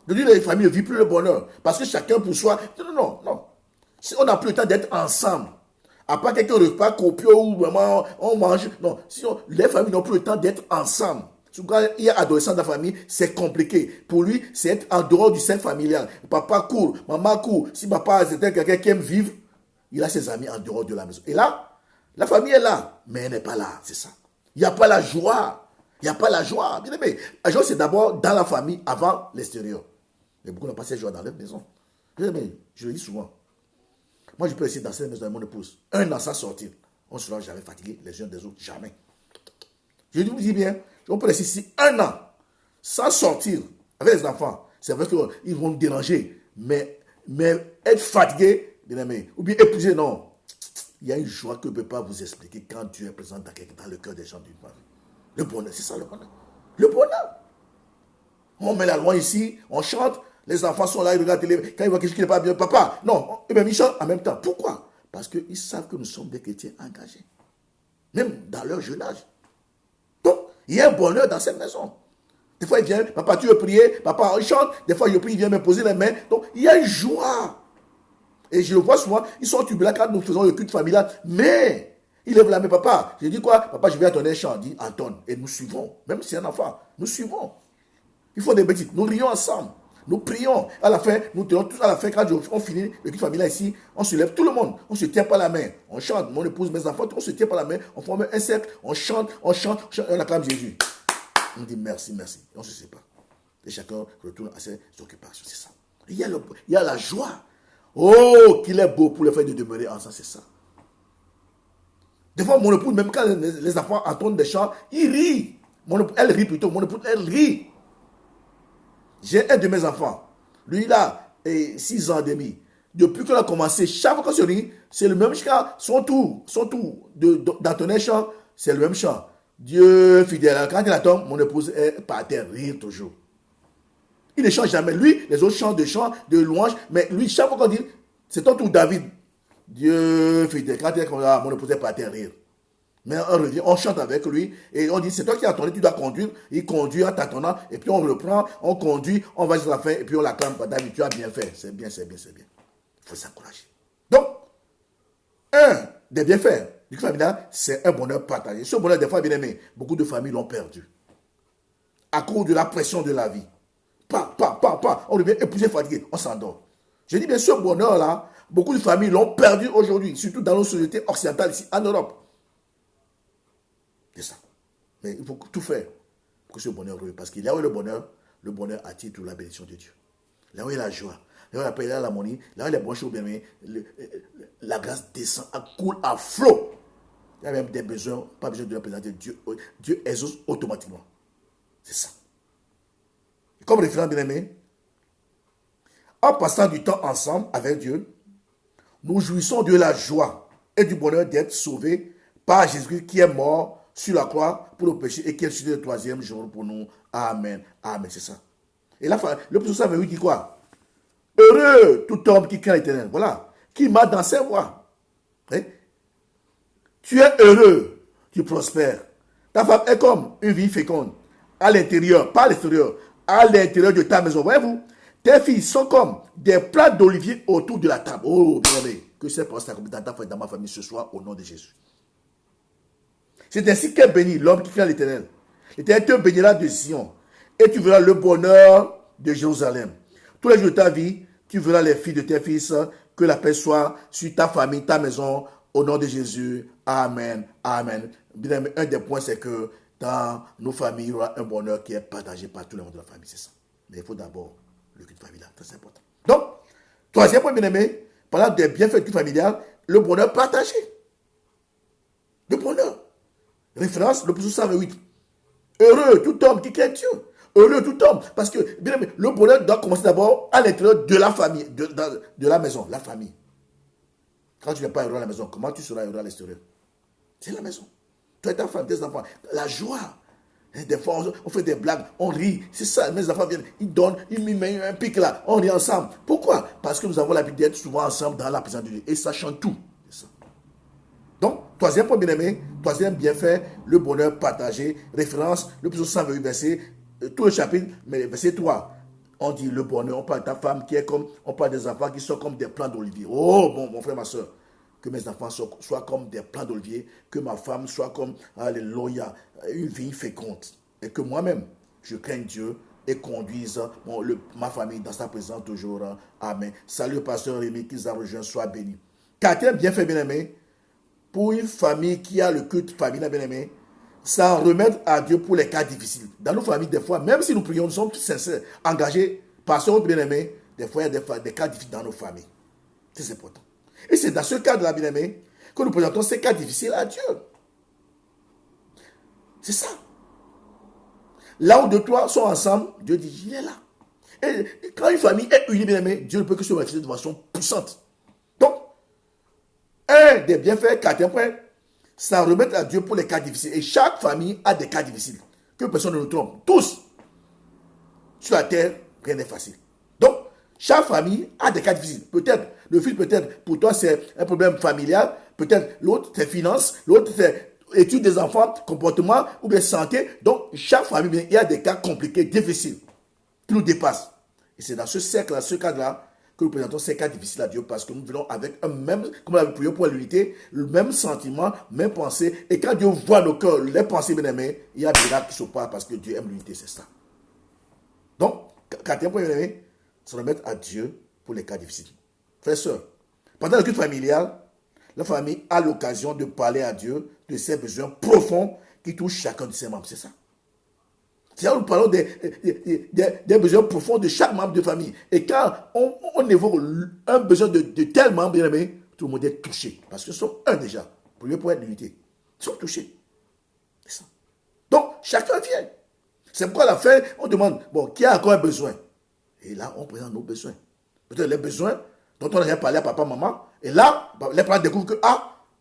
De dire les familles ne vivent plus le bonheur, parce que chacun pour soi. Non. Si on n'a plus le temps d'être ensemble, à part quelques repas copieux où vraiment on mange, non, si les familles n'ont plus le temps d'être ensemble. Quand il y a adolescent dans la famille, c'est compliqué. Pour lui, c'est être en dehors du cercle familial. Papa court, maman court. Si papa c'était quelqu'un qui aime vivre, il a ses amis en dehors de la maison. Et là, la famille est là, mais elle n'est pas là, c'est ça. Il n'y a pas la joie. Il n'y a pas la joie. Bien aimé, la joie, c'est d'abord dans la famille avant l'extérieur. Mais beaucoup n'ont pas cette joie dans leur maison. Bien aimé, je le dis souvent. Moi, je peux essayer danser dans la maison de mon épouse. Un an sans sortir. On ne sera jamais fatigué les uns des autres. Jamais. Je vous dis bien, on peut rester ici un an sans sortir avec les enfants. C'est vrai qu'ils vont nous déranger. Mais être fatigué, bien aimé, ou bien épuisé, non. Il y a une joie que je ne peux pas vous expliquer quand Dieu est présent dans le cœur des gens d'une famille. Le bonheur, c'est ça le bonheur. Le bonheur. On met la loi ici, on chante, les enfants sont là, ils regardent la télé, quand ils voient quelque chose qui n'est pas bien, papa, non, et bien ils chantent en même temps. Pourquoi? Parce qu'ils savent que nous sommes des chrétiens engagés. Même dans leur jeune âge. Donc, il y a un bonheur dans cette maison. Des fois, il vient, papa, tu veux prier, papa, il chante, des fois, il prie, il vient me poser les mains. Donc, il y a une joie. Et je le vois souvent, ils sont turbulents quand nous faisons le culte familial, mais il lève la main, papa. Je dis quoi? Papa, je vais attendre un chant. Il dit, entonne. Et nous suivons. Même si c'est un enfant, nous suivons. Ils font des bêtises. Nous rions ensemble. Nous prions. À la fin, nous tenons tous à la fin, quand on finit le culte familial ici, on se lève tout le monde. On se tient par la main. On chante. Mon épouse, mes enfants, on se tient par la main. On forme un cercle. On chante, on chante, et on acclame Jésus. On dit merci, merci. Et on se sépare. Et chacun retourne à ses occupations. C'est ça. Il y a la joie. Oh, qu'il est beau pour le fait de demeurer ensemble, c'est ça. Des fois, mon épouse, même quand les enfants entendent des chants, ils rient. Elle rit plutôt. Mon épouse, elle rit. J'ai un de mes enfants. Lui, il a 6 ans et demi. Depuis qu'on a commencé, chaque fois qu'on se rit, c'est le même chant. Son tour d'entonner un chant, c'est le même chant. Dieu fidèle. Quand il attend, mon épouse est par terre, rire toujours. Il ne chante jamais. Lui, les autres chantent de chants, de louanges, mais lui, chaque fois qu'on dit, c'est ton tour David. Dieu fidèle. Quand il est comme ça, mon épouse est par terre, rire. Mais on revient, on chante avec lui, et on dit, c'est toi qui as attendu, tu dois conduire. Il conduit en t'attendant, et puis on reprend, on conduit, on va jusqu'à la fin, et puis on l'acclame. David, tu as bien fait. C'est bien, c'est bien, c'est bien. Il faut s'encourager. Donc, un des bienfaits du familial, c'est un bonheur partagé. Ce bonheur, des fois, bien aimé, beaucoup de familles l'ont perdu. À cause de la pression de la vie. On devient épuisé, fatigué, on s'endort. Je dis bien, ce bonheur-là, beaucoup de familles l'ont perdu aujourd'hui, surtout dans nos sociétés occidentales, ici, en Europe. C'est ça. Mais il faut tout faire pour que ce bonheur revienne. Parce qu'il y a où le bonheur attire toute la bénédiction de Dieu. Là où il y a la joie, là où il y a la paix, là où il y a l'harmonie, là où il y a les bons choses bien aimés, la grâce descend, coule à flot. Il y a même des besoins, pas besoin de représenter Dieu. Dieu exauce automatiquement. C'est ça. Et comme référent bien aimé, en passant du temps ensemble avec Dieu, nous jouissons de la joie et du bonheur d'être sauvés par Jésus-Christ qui est mort sur la croix pour nos péchés et qui est ressuscité le 3e jour pour nous. Amen. Amen, c'est ça. Et là, le psaume 128 dit quoi? Heureux tout homme qui craint l'Éternel. Voilà. Qui marche dans ses voies. Tu es heureux, tu prospères. Ta femme est comme une vie féconde. À l'intérieur, pas à l'extérieur. À l'intérieur de ta maison. Voyez-vous? Tes filles sont comme des plats d'olivier autour de la table. Oh, bien aimé. Que cette parole s'accomplisse dans ma famille ce soir au nom de Jésus. C'est ainsi qu'est béni l'homme qui craint l'Éternel. L'Éternel te bénira de Sion. Et tu verras le bonheur de Jérusalem. Tous les jours de ta vie, tu verras les filles de tes fils. Que la paix soit sur ta famille, ta maison. Au nom de Jésus. Amen. Amen. Bien aimé, un des points, c'est que dans nos familles, il y aura un bonheur qui est partagé par tout le monde de la famille. C'est ça. Mais il faut d'abord le culte familial. C'est important. Donc, troisième point, bien aimé, parlant des bienfaits du culte familial, le bonheur partagé. Le bonheur. Référence, le psaume 128. Heureux tout homme qui craint Dieu. Heureux tout homme. Parce que, bien aimé, le bonheur doit commencer d'abord à l'intérieur de la famille, de la maison, la famille. Quand tu n'es pas heureux à la maison, comment tu seras heureux à l'extérieur? C'est la maison. Toi et ta femme, tes enfants. La joie. Et des fois, on fait des blagues, on rit. C'est ça, mes enfants viennent, ils donnent, ils mettent un pic là, on rit ensemble. Pourquoi? Parce que nous avons l'habitude d'être souvent ensemble dans la présence de Dieu. Et ça change tout. C'est ça. Donc, troisième point bien aimé, troisième bienfait, le bonheur partagé. Référence, le psaume 128, tout le chapitre, mais verset 3. On dit le bonheur, on parle de ta femme qui est comme, on parle des enfants qui sont comme des plants d'olivier. Oh, bon, mon frère, ma soeur, que mes enfants soient comme des plants d'olivier, que ma femme soit comme, alléluia, une vigne féconde. Et que moi-même, je craigne Dieu et conduise ma famille dans sa présence toujours. Amen. Salut, pasteur Rémi, qu'ils a rejoint, soit béni. Quatrième bienfait, bien-aimé, pour une famille qui a le culte familial, bien-aimé, s'en remettre à Dieu pour les cas difficiles. Dans nos familles, des fois, même si nous prions, nous sommes sincères, engagés, pasteur bien-aimé, des fois, il y a des cas difficiles dans nos familles. C'est important. Et c'est dans ce cadre-là, bien-aimé, que nous présentons ces cas difficiles à Dieu. C'est ça. Là où deux, trois sont ensemble, Dieu dit, il est là. Et quand une famille est unie, bien aimé, Dieu ne peut que se manifester de façon puissante. Donc, un des bienfaits, quatrième point, s'en remettre à Dieu pour les cas difficiles. Et chaque famille a des cas difficiles. Que personne ne nous trompe. Tous. Sur la terre, rien n'est facile. Donc, chaque famille a des cas difficiles. Peut-être, le fils, peut-être, pour toi, c'est un problème familial. Peut-être, l'autre, c'est finance. L'autre, c'est études des enfants, comportement ou bien santé. Donc, chaque famille, il y a des cas compliqués, difficiles, qui nous dépassent. Et c'est dans ce cercle-là, ce cadre-là, que nous présentons ces cas difficiles à Dieu parce que nous venons avec un même, comme on avait prié pour l'unité, le même sentiment, même pensée. Et quand Dieu voit nos cœurs, les pensées bien-aimées, il y a des miracles qui se passent parce que Dieu aime l'unité, c'est ça. Donc, quatrième point bien-aimé, se remettre à Dieu pour les cas difficiles. Frères et sœurs, pendant le culte familial, la famille a l'occasion de parler à Dieu de ses besoins profonds qui touchent chacun de ses membres. C'est ça. C'est-à-dire nous parlons des besoins profonds de chaque membre de famille. Et quand on évoque un besoin de tel membre, bien aimé, tout le monde est touché. Parce que ce sont un déjà. Premier point de l'unité. Ils sont touchés. C'est ça. Donc, chacun vient. C'est pourquoi à la fin, on demande, bon, qui a encore un besoin? Et là, on présente nos besoins. Peut-être les besoins dont on a déjà parlé à papa, maman. Et là, les parents découvrent que,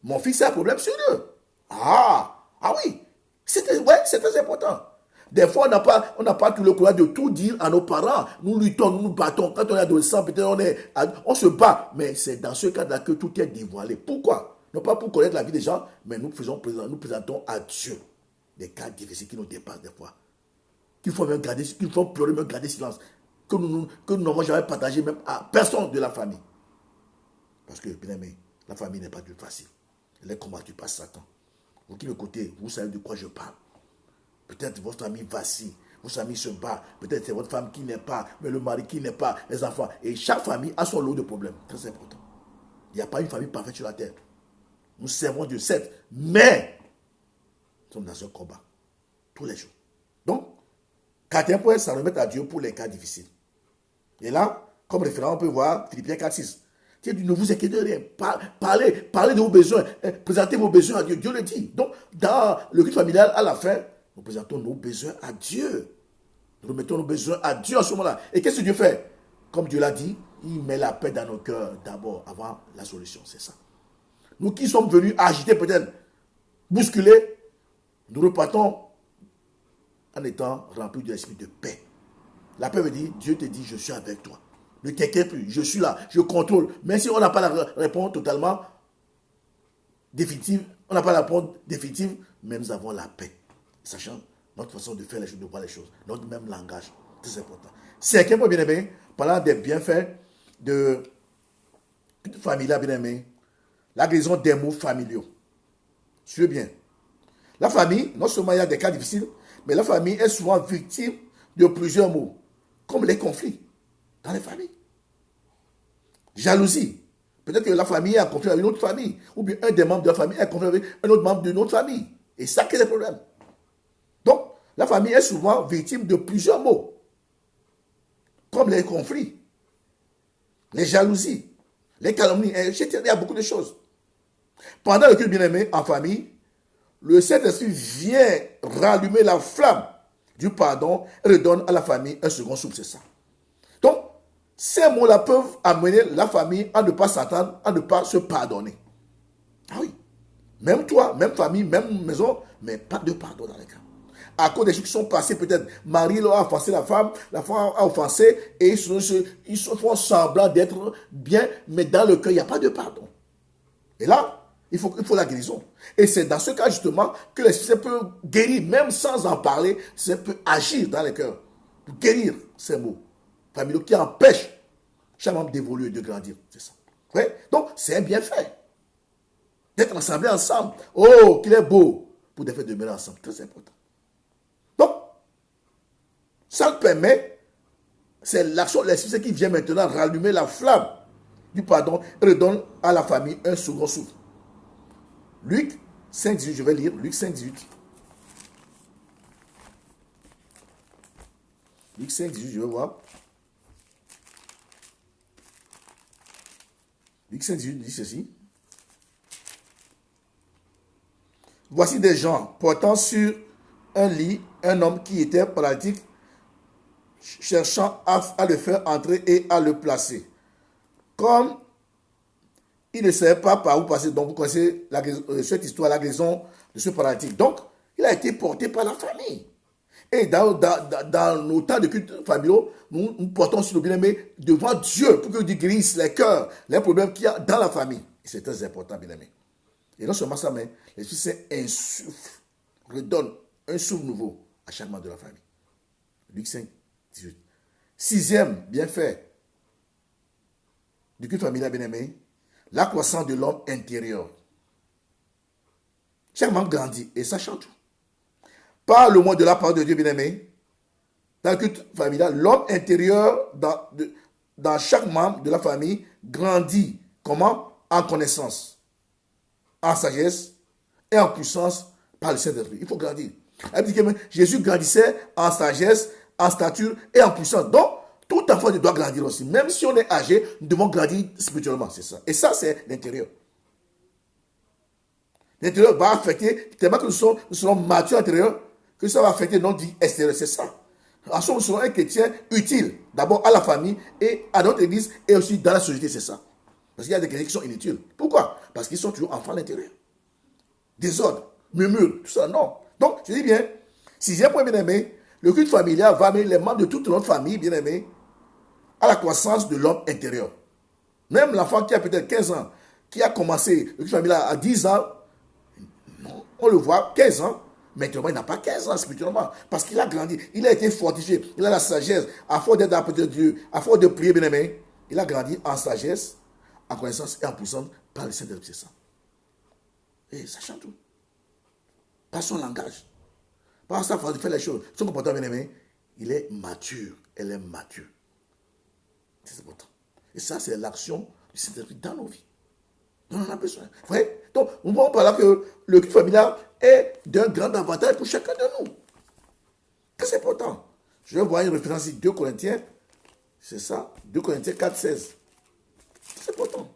mon fils a un problème sérieux. Oui. C'est très important. Des fois, on n'a pas tout le courage de tout dire à nos parents. Nous luttons, nous nous battons. Quand on est adolescent, peut-être on se bat. Mais c'est dans ce cas-là que tout est dévoilé. Pourquoi? Non pas pour connaître la vie des gens, mais nous présentons à Dieu des cas difficiles qui nous dépassent des fois. Qu'il faut pleurer, même garder silence. Que nous n'avons jamais partagé même à personne de la famille. Parce que, bien aimé, la famille n'est pas du facile. Elle est combattue par Satan. Vous qui m'écoutez, vous savez de quoi je parle. Peut-être votre ami vacille, votre ami se bat, peut-être c'est votre femme qui n'est pas, mais le mari qui n'est pas, les enfants. Et chaque famille a son lot de problèmes. Très important. Il n'y a pas une famille parfaite sur la terre. Nous servons Dieu, certes, mais nous sommes dans un combat. Tous les jours. Donc, quatrième point, ça remet à Dieu pour les cas difficiles. Et là, comme référent, on peut voir Philippiens 4:6. Dieu dit, ne vous inquiétez de rien. Parlez de vos besoins. Présentez vos besoins à Dieu. Dieu le dit. Donc, dans le culte familial, à la fin, nous présentons nos besoins à Dieu. Nous remettons nos besoins à Dieu à ce moment-là. Et qu'est-ce que Dieu fait? Comme Dieu l'a dit, il met la paix dans nos cœurs d'abord, avant la solution. C'est ça. Nous qui sommes venus agiter, peut-être, bousculer, nous repartons en étant remplis de l'esprit de paix. La paix veut dire, Dieu te dit, je suis avec toi. Ne t'inquiète plus, je suis là, je contrôle. Même si on n'a pas la réponse totalement définitive, mais nous avons la paix. Sachant notre façon de faire les choses, de voir les choses, notre même langage, très important. Cinquième point, bien aimé, parlant des bienfaits de famille, bien aimé, la guérison des maux familiaux. Suivez bien. La famille, non seulement il y a des cas difficiles, mais la famille est souvent victime de plusieurs maux, comme les conflits dans les familles. Jalousie. Peut-être que la famille a un conflit avec une autre famille, ou bien un des membres de la famille a un conflit avec un autre membre d'une autre famille. Et ça crée des problèmes. Donc, la famille est souvent victime de plusieurs maux, comme les conflits, les jalousies, les calomnies, etc. Il y a beaucoup de choses. Pendant le culte bien-aimé en famille, le Saint-Esprit vient rallumer la flamme du pardon et redonne à la famille un second souffle, c'est ça. Donc, ces mots-là peuvent amener la famille à ne pas s'entendre, à ne pas se pardonner. Ah oui. Même toi, même famille, même maison, mais pas de pardon dans les cas. À cause des choses qui sont passées, peut-être, Marie a offensé la femme a offensé, et ils se font semblant d'être bien, mais dans le cœur, il n'y a pas de pardon. Et là, il faut la guérison. Et c'est dans ce cas, justement, que l'Esprit peut guérir, même sans en parler, ça peut agir dans les cœurs, pour guérir ces mots. familiaux qui empêchent chaque membre d'évoluer et de grandir. C'est ça. Ouais? Donc, c'est un bienfait. D'être assemblés ensemble. Oh, qu'il est beau pour des faits de demeurer ensemble. Très important. Donc, ça permet, c'est l'action de l'Esprit qui vient maintenant rallumer la flamme du pardon et redonne à la famille un second souffle. Luc 5, 18, je vais lire Luc 5, 18. Luc 5, 18, je vais voir. Luc 5, 18 dit ceci. Voici des gens portant sur un lit un homme qui était paralytique, cherchant à le faire entrer et à le placer. Comme il ne savait pas par où passer, donc vous connaissez cette histoire, la guérison de ce paralytique. Donc, il a été porté par la famille. Et dans nos temps de culte familiaux, nous portons sur le bien-aimé devant Dieu pour que Dieu guérisse les cœurs, les problèmes qu'il y a dans la famille. Et c'est très important, bien-aimé. Et non seulement ça, mais l'Esprit Saint insuffle, redonne un souffle nouveau à chaque membre de la famille. Luc 5, 18. Sixième bienfait du culte familial, bien-aimé, la croissance de l'homme intérieur. Chaque membre grandit et ça change tout. Par le mot de la parole de Dieu, bien-aimé, dans le culte familial, l'homme intérieur dans chaque membre de la famille grandit. Comment? En connaissance, en sagesse et en puissance par le Saint-Esprit. Il faut grandir. Jésus grandissait en sagesse, en stature et en puissance. Donc, tout enfant doit grandir aussi. Même si on est âgé, nous devons grandir spirituellement. C'est ça. Et ça, c'est l'intérieur. L'intérieur va affecter, tellement que nous serons matures à l'intérieur, que ça va affecter notre vie extérieure. C'est ça. En somme, nous serons un chrétien utile, d'abord à la famille et à notre église et aussi dans la société. C'est ça. Parce qu'il y a des chrétiens qui sont inutiles. Pourquoi? Parce qu'ils sont toujours enfants à l'intérieur. Désordre, murmure, tout ça. Non. Donc, je dis bien, sixième point, bien-aimé, le culte familial va amener les membres de toute notre famille, bien-aimé, à la croissance de l'homme intérieur. Même l'enfant qui a peut-être 15 ans, qui a commencé le culte familial à 10 ans, non, on le voit 15 ans, maintenant il n'a pas 15 ans spirituellement, parce qu'il a grandi, il a été fortifié, il a la sagesse, à force d'être appelé de Dieu, à force de prier, bien-aimé, il a grandi en sagesse, en connaissance et en puissance par le Saint-Esprit. C'est ça. Et ça change tout. Par son langage. Par sa façon de faire les choses. Son comportement, bien-aimé, il est mature. Elle est mature. C'est important. Et ça, c'est l'action du Saint-Esprit dans nos vies. On en a besoin. Ouais? Donc, nous voyons par là que le culte familial est d'un grand avantage pour chacun de nous. C'est important. Je vais voir une référence ici, 2 Corinthiens. C'est ça, 2 Corinthiens 4, 16. C'est important.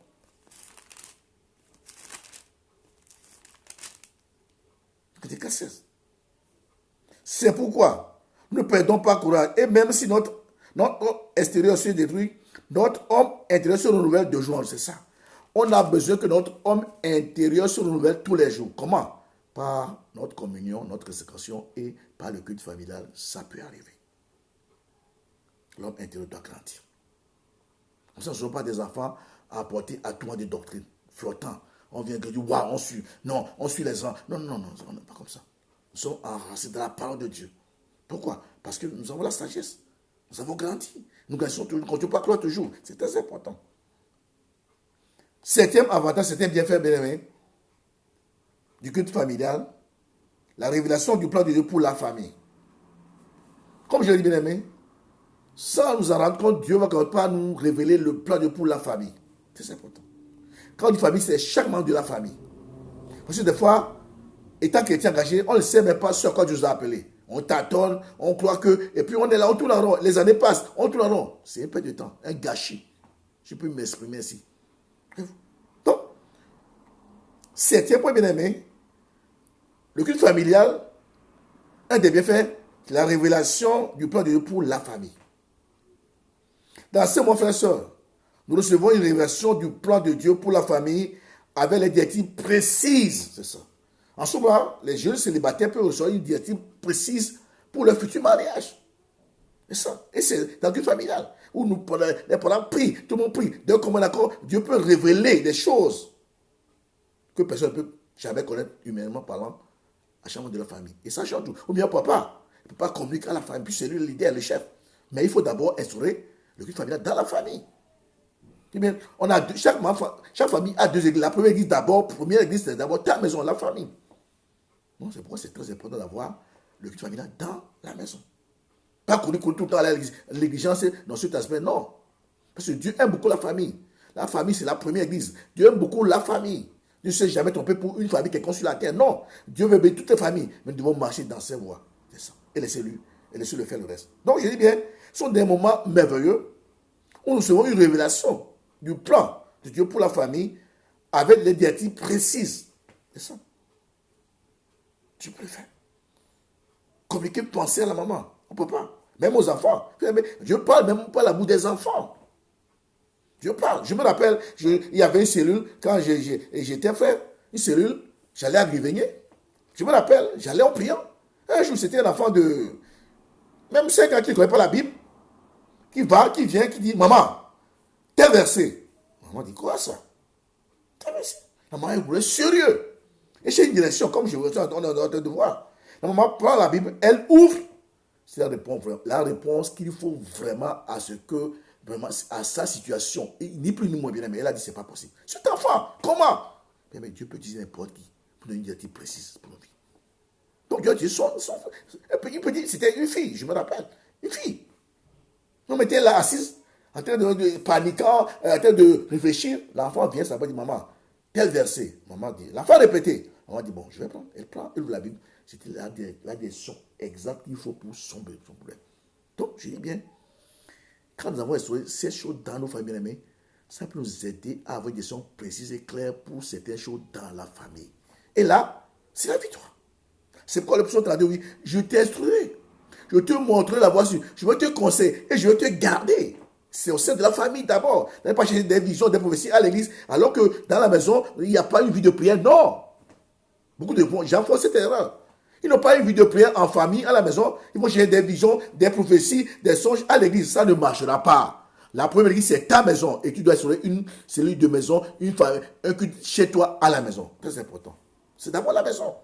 C'est pourquoi nous ne perdons pas courage. Et même si notre homme extérieur se détruit, notre homme intérieur se renouvelle de jour. C'est ça. On a besoin que notre homme intérieur se renouvelle tous les jours. Comment? Par notre communion, notre sécrétion et par le culte familial. Ça peut arriver. L'homme intérieur doit grandir. Comme ça, ce ne sont pas des enfants à apporter à tout le monde des doctrines flottants. On vient de dire, waouh, on suit. Non, on suit les gens. Non, on n'est pas comme ça. Nous sommes enracinés dans la parole de Dieu. Pourquoi? Parce que nous avons la sagesse. Nous avons grandi. Nous grandissons toujours. Nous ne continuons pas à croire toujours. C'est très important. Septième avantage, septième bienfait, bien-aimé, du culte familial, la révélation du plan de Dieu pour la famille. Comme je l'ai dit, bien-aimé, sans nous en rendre compte, Dieu ne va pas nous révéler le plan de Dieu pour la famille. C'est important. Quand on dit famille, c'est chaque membre de la famille. Parce que des fois, étant chrétien engagé, on ne sait même pas sur quoi Dieu nous a appelé. On tâtonne, on croit que... Et puis on est là, on tourne en rond. Les années passent, on tourne en rond. C'est un peu de temps, un gâchis. Je peux m'exprimer ainsi. Donc, septième point, bien-aimé, le culte familial, un des bienfaits, c'est la révélation du plan de Dieu pour la famille. Dans ce mois, frères et sœurs, nous recevons une révélation du plan de Dieu pour la famille avec les directives précises. C'est ça. En ce moment, les jeunes célibataires peuvent recevoir une directive précise pour leur futur mariage. C'est ça. Et c'est dans le culte familial où les parents prient, tout le monde prie. D'un commun accord, Dieu peut révéler des choses que personne ne peut jamais connaître humainement parlant à chaque membre de la famille. Et ça change tout. Ou bien papa ne peut pas communiquer à la famille, puis c'est lui le leader, le chef. Mais il faut d'abord instaurer Le culte familial dans la famille. Eh bien, chaque famille a deux églises. La première église d'abord, première église, c'est d'abord ta maison, la famille. Non, c'est pourquoi c'est très important d'avoir le culte familial dans la maison. Pas courir tout le temps à l'église. L'exigence dans cet aspect, non. Parce que Dieu aime beaucoup la famille. La famille, c'est la première église. Dieu aime beaucoup la famille. Dieu ne s'est jamais trompé pour une famille quelconque sur la terre. Non. Dieu veut bénir toutes les familles. Mais nous devons marcher dans ses voies. C'est ça. Et laissez-le faire le reste. Donc, je dis bien, ce sont des moments merveilleux où nous recevons une révélation du plan de Dieu pour la famille avec les directives précises. C'est ça. Tu peux le faire. Communiquer, penser à la maman. On ne peut pas. Même aux enfants. Dieu parle même pas à la bouche des enfants. Dieu parle. Je me rappelle, il y avait une cellule, quand j'étais frère, une cellule, j'allais à Grivigné. Je me rappelle, j'allais en priant. Un jour, c'était un enfant de même 5 ans qui ne connaît pas la Bible, qui vient, qui dit, maman, tel verset. Maman dit, quoi ça? Tel verset. La maman est sérieux. Et c'est une direction, comme je vous dis, on est en train de voir. La maman prend la Bible, elle ouvre. C'est la réponse qu'il faut vraiment à ce que, vraiment, à sa situation. Et ni plus ni moins bien, mais elle a dit, c'est pas possible. Cet enfant, comment? Mais Dieu peut dire n'importe qui, pour donner une directive précise pour nos vies. Donc Dieu dit, il peut dire, c'était une fille, je me rappelle, une fille. On mettait là assise, en train de paniquant, en train de réfléchir. L'enfant vient, ça va dire, maman, tel verset. Maman dit, l'enfant répétait. Maman dit, bon, je vais prendre. Elle prend, elle ouvre la Bible. C'était la direction exacte qu'il faut pour son problème. Donc, je dis bien, quand nous avons exploré ces choses dans nos familles bien-aimées, ça peut nous aider à avoir des directions précises et claires pour certaines choses dans la famille. Et là, c'est la victoire. C'est pourquoi le psaume 32, oui, je t'instruirai. Je te montrerai la voie. Je vais te conseiller et je vais te garder. C'est au sein de la famille d'abord. Vous n'allez pas chercher des visions, des prophéties à l'église, alors que dans la maison, il n'y a pas une vie de prière. Non. Beaucoup de gens font cette erreur. Ils n'ont pas une vie de prière en famille, à la maison. Ils vont chercher des visions, des prophéties, des songes à l'église. Ça ne marchera pas. La première église, c'est ta maison. Et tu dois assurer une cellule de maison, une famille, un culte chez toi à la maison. Très important. C'est d'abord la maison.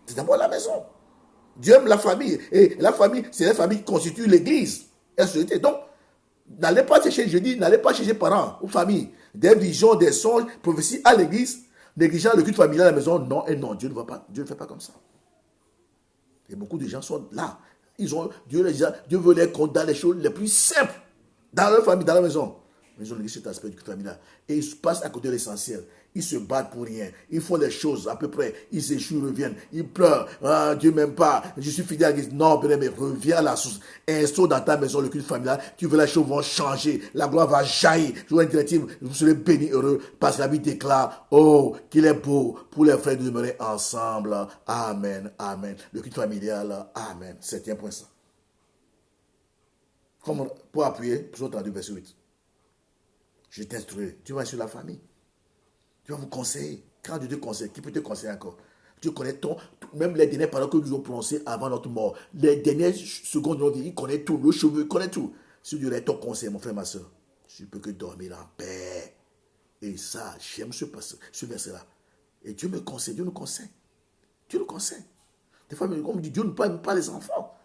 C'est d'abord la maison. Dieu aime la famille. Et la famille, c'est la famille qui constitue l'église. La société. Donc, n'allez pas chercher, je dis, n'allez pas chercher parents ou famille. Des visions, des songes, prophéties à l'église. Négligeant le culte familial à la maison. Non et non. Dieu ne va pas. Dieu ne fait pas comme ça. Et beaucoup de gens sont là. Dieu veut les condamner les choses les plus simples. Dans leur famille, dans la maison. Mais ils ont négligé cet aspect du culte familial. Et ils passent à côté de l'essentiel. Ils se battent pour rien. Ils font les choses à peu près. Ils échouent, ils reviennent. Ils pleurent. Ah, Dieu m'aime pas. Je suis fidèle à l'église. Non, bien aimé, reviens à la source. Instaure dans ta maison le culte familial. Tu veux les choses vont changer. La gloire va jaillir. Je vois une directive. Vous serez bénis, heureux. Parce que la Bible déclare, oh, qu'il est beau pour les frères de demeurer ensemble. Amen, amen. Le culte familial, amen. Septième point ça. Comme pour appuyer, psaume 32, verset 8. Je t'instruirai. Tu vas sur la famille. Tu vas vous conseiller. Quand Dieu te conseille, qui peut te conseiller encore? Dieu connaît même les dernières paroles que nous avons prononcées avant notre mort. Les dernières secondes de notre vie, il connaît tout. Le cheveu, il connaît tout. Si Dieu est ton conseil, mon frère, ma soeur, tu ne peux que dormir en paix. Et ça, j'aime ce verset-là. Et Dieu me conseille, Dieu nous conseille. Dieu nous conseille. Des fois, on me dit, Dieu ne parle pas les enfants.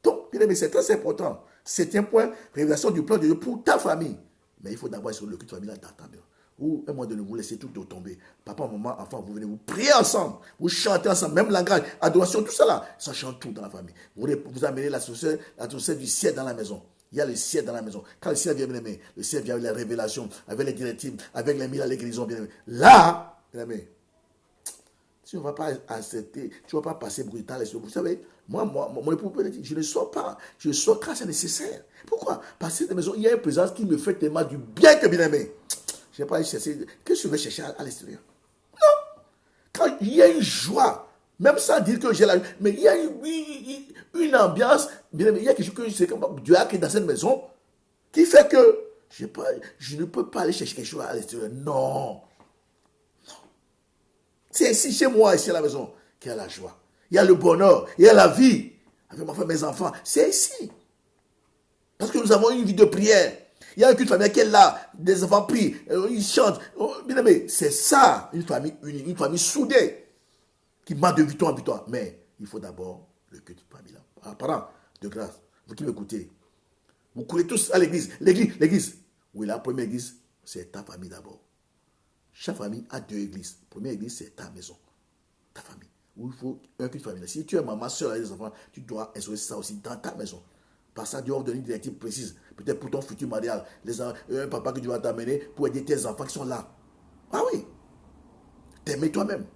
Donc, bien aimé, c'est très important. Septième point, révélation du plan de Dieu pour ta famille. Mais il faut d'abord sur le culte familial d'attendre. Ou un moment donné, vous laissez tout tomber. Papa, maman, enfant, vous venez, vous priez ensemble. Vous chantez ensemble, même langage, adoration, tout ça là. Ça chante tout dans la famille. Vous amenez la société du ciel dans la maison. Il y a le ciel dans la maison. Quand le ciel vient, bien aimé, le ciel vient avec les révélations, avec les directives, avec les miracles, les guérisons, bien aimé. Là, bien aimé, tu ne vas pas accepter, tu ne vas pas passer beaucoup de temps. Vous savez, mon époux peut dire, je ne sors pas. Je sors quand c'est nécessaire. Pourquoi? Parce que dans la maison, il y a une présence qui me fait tellement du bien que bien aimé. Je ne vais pas aller chercher. Qu'est-ce que je vais chercher à l'extérieur? Non. Quand il y a une joie, même sans dire que j'ai la joie, mais il y a une ambiance, bien aimé, il y a quelque chose que je sais que Dieu a créé dans cette maison qui fait que je ne peux pas aller chercher quelque chose à l'extérieur. Non. C'est ici, chez moi, ici à la maison, qu'il y a la joie. Il y a le bonheur, il y a la vie. Avec ma femme, mes enfants, c'est ici. Parce que nous avons une vie de prière. Il y a un culte familial qui est là, des enfants prient, ils chantent. Bien aimé, c'est ça, une famille unie, une famille soudée, qui marche de victoire en victoire. Mais il faut d'abord le culte familial. Parents, de grâce, vous qui m'écoutez, Vous courez tous à l'église. L'église. Oui, la première église, c'est ta famille d'abord. Chaque famille a 2 églises. La première église, c'est ta maison, ta famille. Où il faut un culte familial. Si tu es maman, soeur avec des enfants, tu dois instaurer ça aussi dans ta maison. Par ça, Dieu va donner une directive précise. Peut-être pour ton futur mariage. Un papa que tu vas t'amener pour aider tes enfants qui sont là. Ah oui. T'aimer toi-même.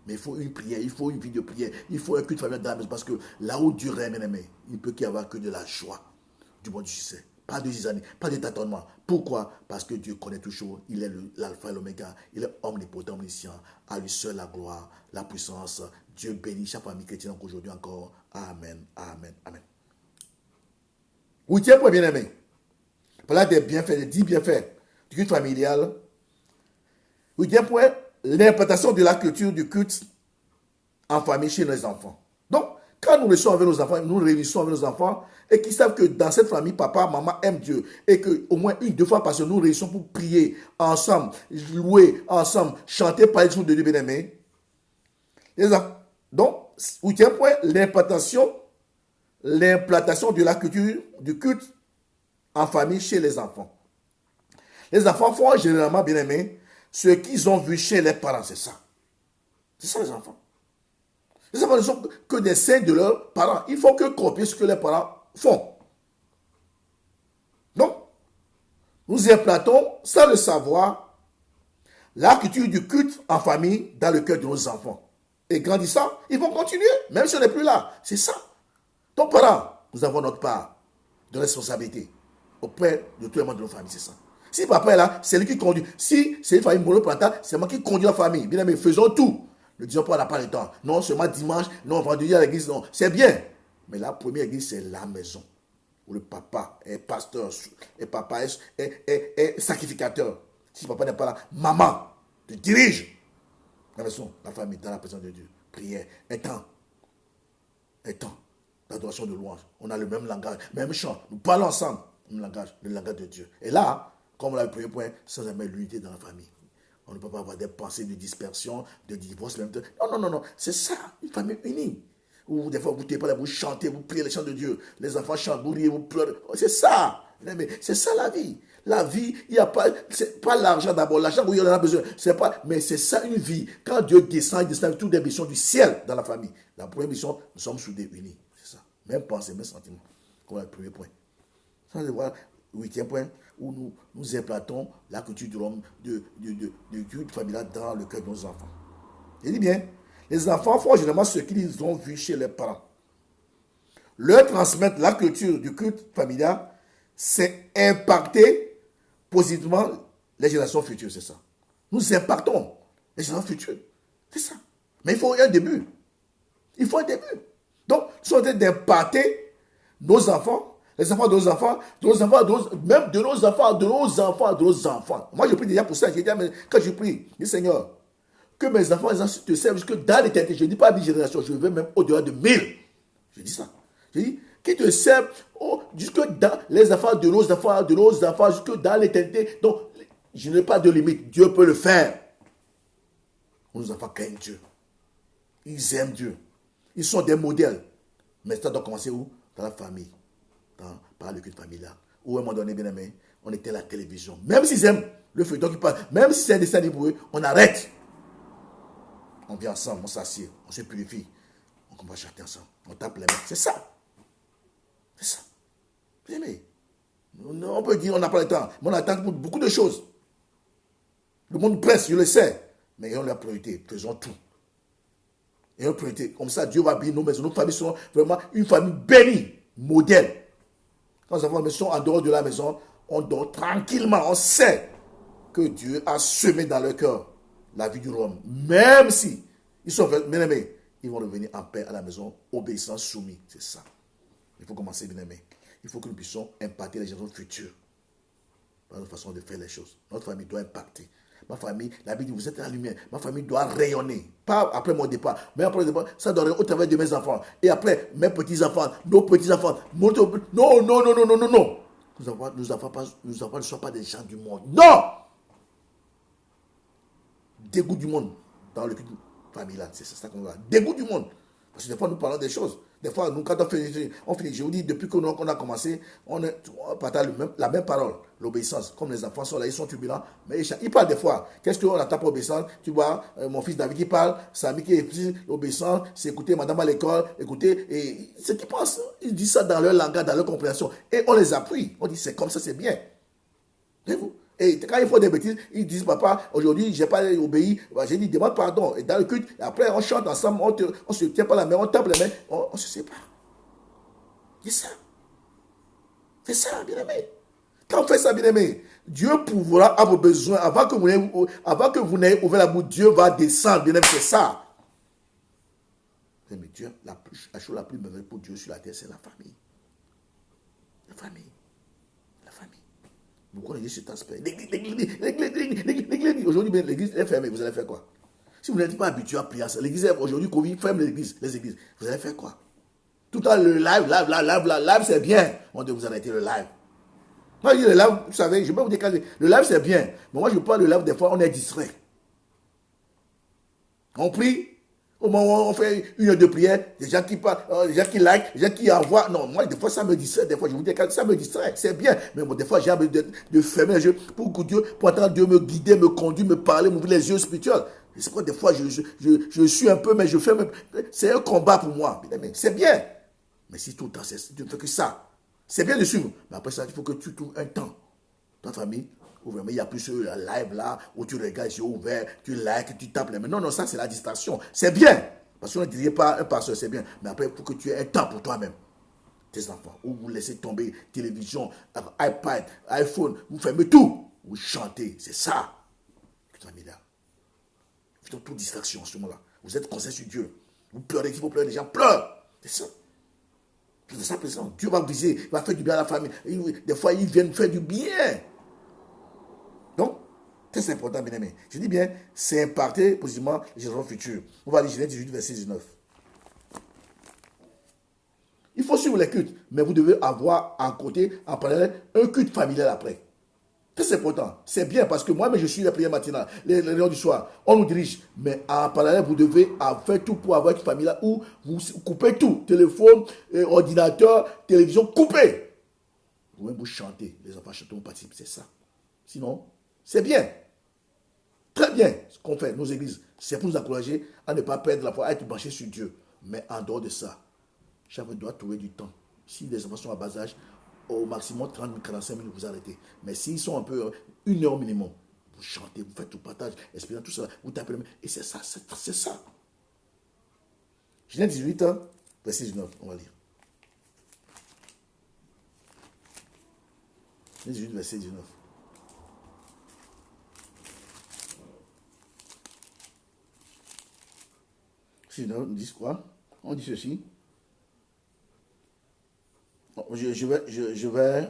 Mais il faut une prière, il faut une vie de prière, il faut un culte familial dans la maison. Parce que là où Dieu règne, il ne peut qu'il y avoir que de la joie, du bon du succès. Pas de zizanie, pas de tâtonnement. Pourquoi? Parce que Dieu connaît toujours. Il est l'alpha et l'oméga. Il est omnipotent, omniscient. À lui seul la gloire, la puissance. Dieu bénit chaque famille chrétienne aujourd'hui encore. Amen, amen, amen. 8e point, bien-aimé. Voilà des bienfaits, des 10 bienfaits du culte familial. 8e point, l'implantation de la culture du culte en famille chez nos enfants. Donc, quand nous réunissons avec nos enfants, nous réunissons avec nos enfants et qu'ils savent que dans cette famille, papa, maman aiment Dieu et qu'au moins 1-2 fois par semaine, nous réunissons pour prier ensemble, louer ensemble, chanter, parler de Dieu bien-aimé. Donc, 8e point, l'implantation de la culture du culte en famille chez les enfants. Les enfants font généralement, bien-aimés, ce qu'ils ont vu chez les parents, c'est ça. C'est ça les enfants. Les enfants ne sont que des saints de leurs parents. Il faut que copier ce que les parents font. Donc, nous implantons, sans le savoir, la culture du culte en famille dans le cœur de nos enfants. Et grandissant, ils vont continuer, même si on n'est plus là. C'est ça. Donc, parents, nous avons notre part de responsabilité auprès de tout le monde de nos familles, c'est ça. Si papa est là, c'est lui qui conduit. Si c'est une famille monoparentale, c'est moi qui conduis la famille. Bien aimé, faisons tout. Ne disons pas, on n'a pas le temps. Non, seulement dimanche, non, vendredi à l'église, non. C'est bien. Mais la première église, c'est la maison. Où le papa est pasteur, et papa est sacrificateur. Si papa n'est pas là, maman te dirige la maison, la famille, dans la présence de Dieu. Prière, un temps d'adoration, de louange. On a le même langage, même chant. Nous parlons ensemble, le langage de Dieu. Et là, comme on l'a le premier point, sans jamais l'unité dans la famille. On ne peut pas avoir des pensées de dispersion, de divorce. Même Non. C'est ça, une famille unie. Où des fois, vous ne pas là, vous chantez, vous priez les chants de Dieu. Les enfants chantent, vous riez, vous pleurez. C'est ça. C'est ça la vie. La vie, il n'y a pas, c'est pas l'argent d'abord. L'argent, oui, on en a besoin. Mais c'est ça une vie. Quand Dieu descend, il descend avec toutes les missions du ciel dans la famille. La première mission, nous sommes soudés, unis. C'est ça. Même pensée, même sentiment. Comme le premier point. Ça, c'est voilà. 8e point, où nous implantons la culture du culte familial dans le cœur de nos enfants. Je dis bien, les enfants font généralement ce qu'ils ont vu chez leurs parents. Leur transmettre la culture du culte familial, c'est impacter positivement les générations futures, c'est ça. Nous impactons les générations futures, c'est ça. Mais il faut un début. Il faut un début. Donc, nous sommes en train d'impacter nos enfants, les enfants de nos enfants, même de nos enfants. Moi, je prie déjà pour ça. J'ai dit, quand je prie, je dis Seigneur, que mes enfants te servent jusque dans l'éternité. Je ne dis pas 10 générations, je veux même au-delà de 1000. Je dis ça. Je dis, qu'ils te servent jusque dans les enfants de nos enfants, jusque dans l'éternité. Donc, je n'ai pas de limite. Dieu peut le faire. Nos enfants craignent Dieu. Ils aiment Dieu. Ils sont des modèles. Mais ça doit commencer où? Dans la famille. Par le culte familial. Ou à un moment donné, bien aimé, on était à la télévision. Même s'ils aiment le feuilleton qui passe, même si c'est un dessin pour eux, on arrête. On vient ensemble, on s'assied, on se purifie. On va chanter ensemble. On tape les mains. C'est ça. C'est ça. Bien aimé. On peut dire on n'a pas le temps. Mais on attend pour beaucoup de choses. Le monde presse, je le sais. Mais ayons la priorité. Faisons tout. Ayons la priorité. Comme ça, Dieu va bénir nos maisons. Nos familles seront vraiment une famille bénie, modèle. Quand les enfants sont en dehors de la maison, on dort tranquillement. On sait que Dieu a semé dans leur cœur la vie du royaume. Même si ils sont bien aimés, ils vont revenir en paix à la maison, obéissants, soumis. C'est ça. Il faut commencer bien aimé. Il faut que nous puissions impacter les générations futures par notre façon de faire les choses. Notre famille doit impacter. Ma famille, la Bible dit, vous êtes la lumière. Ma famille doit rayonner. Pas après mon départ, mais après le départ, ça doit rayonner au travers de mes enfants. Et après, mes petits-enfants, nos petits-enfants. Non. Nos enfants ne sont pas des gens du monde. Non! Dégoût du monde dans le culte familial. C'est ça qu'on va. Dégoût du monde. Parce que des fois, nous parlons des choses. Des fois, nous, quand on finit, je vous dis, depuis qu'on a commencé, on partage la même parole, l'obéissance. Comme les enfants sont là, ils sont turbulents, mais ils parlent des fois. Qu'est-ce qu'on attend pour obéissance? Tu vois, mon fils David qui parle, Samy qui est obéissant, c'est écouter madame à l'école, écouter, et ce qu'ils pensent, ils disent ça dans leur langage, dans leur compréhension. Et on les appuie. On dit, c'est comme ça, c'est bien. Voyez-vous? Et quand ils font des bêtises, ils disent, papa, aujourd'hui, je n'ai pas obéi. J'ai dit, demande pardon. Et dans le culte, après, on chante ensemble, on ne se tient pas la main, on tape les mains, on se sépare. C'est ça. C'est ça, bien-aimé. Quand on fait ça, bien-aimé, Dieu pourra à vos besoins. Avant que vous n'ayez ouvert la bouche, Dieu va descendre, bien-aimé, c'est ça. Mais Dieu, la chose la plus merveilleuse pour Dieu sur la terre, c'est la famille. La famille. La famille. Vous connaissez cet aspect. L'église, aujourd'hui, l'église est fermée. Vous allez faire quoi? Si vous n'êtes pas habitué à prier à ça, l'église, aujourd'hui, Covid ferme les églises. Vous allez faire quoi? Tout le temps, le live, c'est bien. On dit, vous arrêtez le live. Moi, je dis le live, vous savez, je peux vous dire que le live, c'est bien. Mais moi, je parle de live, des fois, on est distrait. On prie. Au moment où on fait une heure de prière, des gens qui parlent, des gens qui like, des gens qui envoient. Non, moi, des fois, ça me distrait. Des fois, je vous dis que ça me distrait. C'est bien. Mais bon, des fois, j'ai envie de fermer les yeux pour entendre Dieu me guider, me conduire, me parler, m'ouvrir les yeux spirituels. Et c'est pourquoi des fois, je suis un peu, mais je fais. C'est un combat pour moi. C'est bien. Mais si tout le temps, tu ne fais que ça, c'est bien de suivre. Mais après ça, il faut que tu trouves un temps. Ta famille, où vraiment il n'y a plus ce live là, où tu regardes les yeux ouverts, tu likes, tu tapes les mains. Non, ça c'est la distraction. C'est bien. Parce qu'on ne dirait pas un pasteur, c'est bien. Mais après, il faut que tu aies un temps pour toi-même. Tes enfants, où vous laissez tomber télévision, iPad, iPhone, vous fermez tout. Vous chantez. C'est ça. Putain, là. Vous êtes toute distraction en ce moment-là. Vous êtes concentré sur Dieu. Vous pleurez, il faut pleurer, les gens pleurent. C'est ça. C'est ça, présent. Dieu va briser, il va faire du bien à la famille. Des fois, ils viennent faire du bien. Donc, c'est important, bien aimé. Je dis bien, c'est impacter positivement les générations futures. On va lire Genèse 18, verset 19. Il faut suivre les cultes, mais vous devez avoir en côté, en parallèle, un culte familial après. C'est important. C'est bien parce que moi-même, je suis la prière matinale, les réunions du soir. On nous dirige. Mais en parallèle, vous devez faire tout pour avoir une famille là où vous coupez tout. Téléphone, ordinateur, télévision, coupez. Vous-même, vous chantez. Les enfants chantent, on participe. C'est ça. Sinon, c'est bien. Très bien ce qu'on fait, nos églises. C'est pour nous encourager à ne pas perdre la foi, à être branchés sur Dieu. Mais en dehors de ça, chacun doit trouver du temps. Si les enfants sont à bas âge, au maximum 30 minutes, 45 minutes, vous arrêtez. Mais s'ils sont un peu, une heure minimum, vous chantez, vous faites tout partage, expérience, tout ça, vous tapez les mains. Et c'est ça, c'est ça. Genèse 18, verset 19, on va lire. Genèse 18, verset 19. Sinon, on dit quoi? On dit ceci. Je vais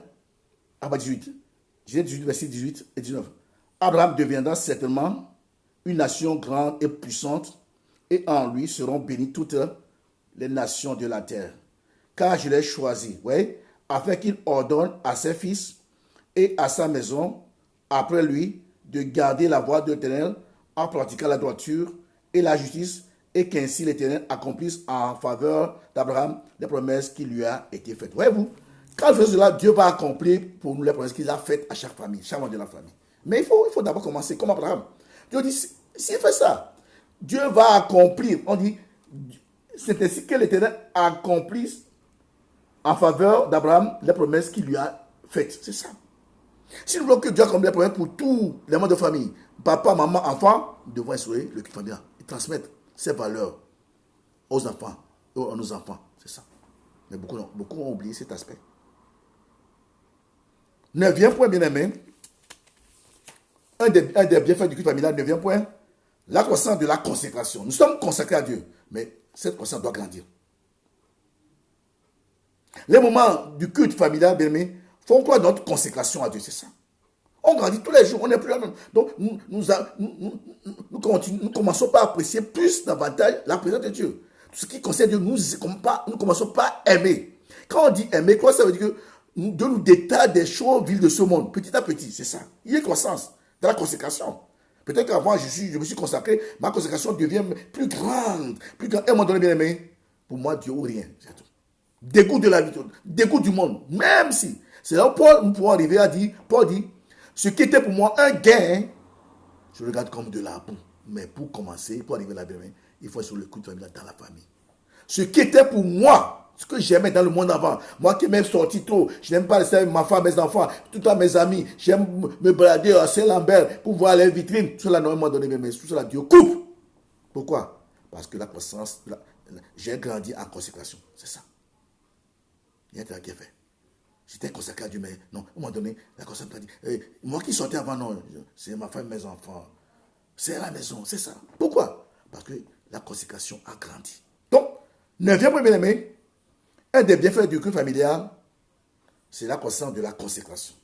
à 18. Genèse 18, verset 18 et 19. Abraham deviendra certainement une nation grande et puissante, et en lui seront bénies toutes les nations de la terre. Car je l'ai choisi, oui, afin qu'il ordonne à ses fils et à sa maison, après lui, de garder la voie de l'Éternel en pratiquant la droiture et la justice, et qu'ainsi l'Éternel accomplisse en faveur d'Abraham les promesses qui lui a été faites. Voyez-vous, quand il fait cela, Dieu va accomplir pour nous les promesses qu'il a faites à chaque famille, chaque membre de la famille. Mais il faut d'abord commencer comme Abraham. Dieu dit, s'il fait ça, Dieu va accomplir. On dit, c'est ainsi que l'Éternel accomplisse en faveur d'Abraham les promesses qu'il lui a faites. C'est ça. Si nous voulons que Dieu accomplisse les promesses pour tous les membres de famille, papa, maman, enfant, nous devons instaurer le culte familial et transmettre ces valeurs aux enfants, à nos enfants. C'est ça. Mais beaucoup ont oublié cet aspect. Neuvième point, bien aimé. Un des bienfaits du culte familial, neuvième point, la croissance de la consécration. Nous sommes consacrés à Dieu, mais cette croissance doit grandir. Les moments du culte familial, bien aimé, font quoi notre consécration à Dieu, c'est ça. On grandit tous les jours, on n'est plus là même. Donc, nous commençons par apprécier plus davantage la présence de Dieu. Tout ce qui concerne Dieu, nous ne commençons pas à aimer. Quand on dit aimer, quoi ça veut dire que Dieu nous détache des choses viles de ce monde, petit à petit, c'est ça. Il y a une croissance dans la consécration. Peut-être qu'avant, je me suis consacré, ma consécration devient plus grande. Et à un moment donné, bien aimé, pour moi, Dieu ou rien. C'est tout. Dégoût de la vie, dégoût du monde. Même si. C'est là où Paul, nous pouvons arriver à dire, Paul dit, ce qui était pour moi un gain, je le regarde comme de la boue. Mais pour commencer, pour arriver là-bas, il faut être sur le coup de famille dans la famille. Ce qui était pour moi, ce que j'aimais dans le monde avant, moi qui m'aime sortir tôt, je n'aime pas rester avec ma femme, mes enfants, tout à mes amis, j'aime me balader à Saint-Lambert pour voir les vitrines. Tout cela, normalement donné, mais tout cela, Dieu coupe. Pourquoi? Parce que la croissance, j'ai grandi en consécration. C'est ça. Il y a un qui est fait. J'étais consacré à Dieu, mais non, à un moment donné, la consécration a dit, moi qui sortais avant, non, c'est ma femme, mes enfants. C'est la maison, c'est ça. Pourquoi? Parce que la consécration a grandi. Donc, neuvième point, bien aimé, un des bienfaits du culte familial, c'est la croissance de la consécration.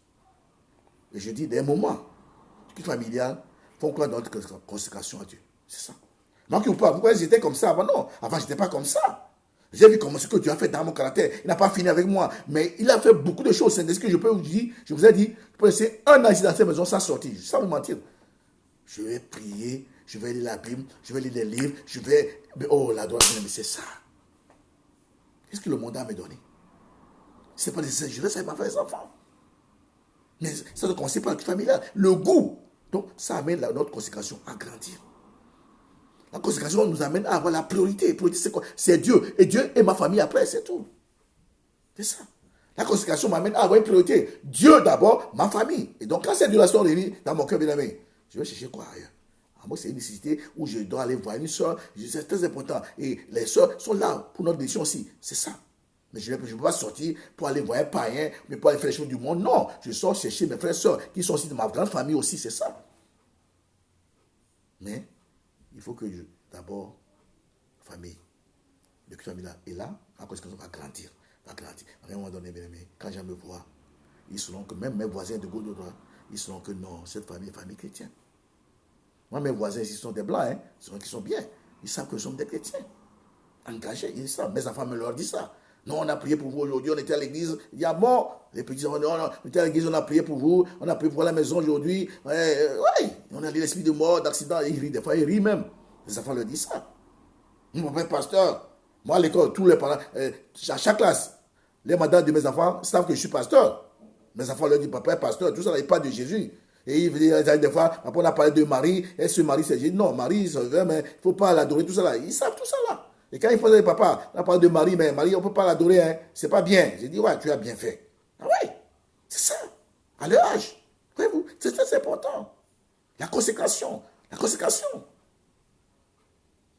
Et je dis, des moments du culte familial font quoi dans notre consécration à Dieu? C'est ça. Manquez ou pas, pourquoi j'étais comme ça avant? Non, avant, je n'étais pas comme ça. J'ai vu comment ce que Dieu a fait dans mon caractère. Il n'a pas fini avec moi, mais il a fait beaucoup de choses. C'est ce que je peux vous dire. Je vous ai dit, je peux laisser un an ici dans cette maison sans sortir, sans vous mentir. Je vais prier, je vais lire la Bible, je vais lire les livres, je vais... Oh, la droite, mais c'est ça. Qu'est-ce que le monde a me donné? C'est pas nécessaire, je laisse avec ma femme et les enfants. Mais ça ne concerne pas la familiale. Le goût. Donc, ça amène notre consécration à grandir. La consécration nous amène à avoir la priorité. La priorité, c'est quoi? C'est Dieu. Et Dieu et ma famille après, c'est tout. C'est ça. La consécration m'amène à avoir une priorité. Dieu d'abord, ma famille. Et donc, quand ces deux là sont réunies dans mon cœur, bien aimé, je vais chercher quoi ailleurs? Moi, c'est une nécessité où je dois aller voir une soeur. C'est très important. Et les soeurs sont là pour notre décision aussi. C'est ça. Mais je ne peux pas sortir pour aller voir un païen, mais pour aller faire les choses du monde. Non, je sors chercher mes frères et soeurs qui sont aussi de ma grande famille aussi. C'est ça. Mais il faut que d'abord, famille, le culte familial est là, la conséquence va grandir, va grandir. À un moment donné, bien aimé, quand j'en me vois, ils sauront que même mes voisins de gauche de droite, ils sauront que non, cette famille est famille chrétienne. Moi, mes voisins ici sont des blancs, qui sont bien. Ils savent que nous sommes des chrétiens. Engagés, ils savent. Mes enfants me leur disent ça. Non, on a prié pour vous aujourd'hui, on était à l'église. Il y a bon. Les petits enfants, non, on était à l'église, on a prié pour vous, on a prié pour la maison aujourd'hui. Ouais, on a dit l'esprit de mort, d'accident. Ils rient, des fois ils rient même. Les enfants leur disent ça. Mon papa est pasteur. Moi, à l'école, tous les parents, à chaque classe, les madames de mes enfants savent que je suis pasteur. Mes enfants leur disent, papa est pasteur, tout ça, ils parlent de Jésus. Et ils disent des fois, après on a parlé de Marie, et ce Marie c'est Jésus. Non, Marie, c'est vrai, mais il ne faut pas l'adorer, tout ça là. Ils savent tout ça là. Et quand ils font des papa, on a parlé de Marie, mais Marie, on ne peut pas l'adorer, hein. C'est pas bien. J'ai dit, ouais, tu as bien fait. Ah ouais, c'est ça. À leur âge. Voyez-vous, c'est très important. La consécration. La consécration.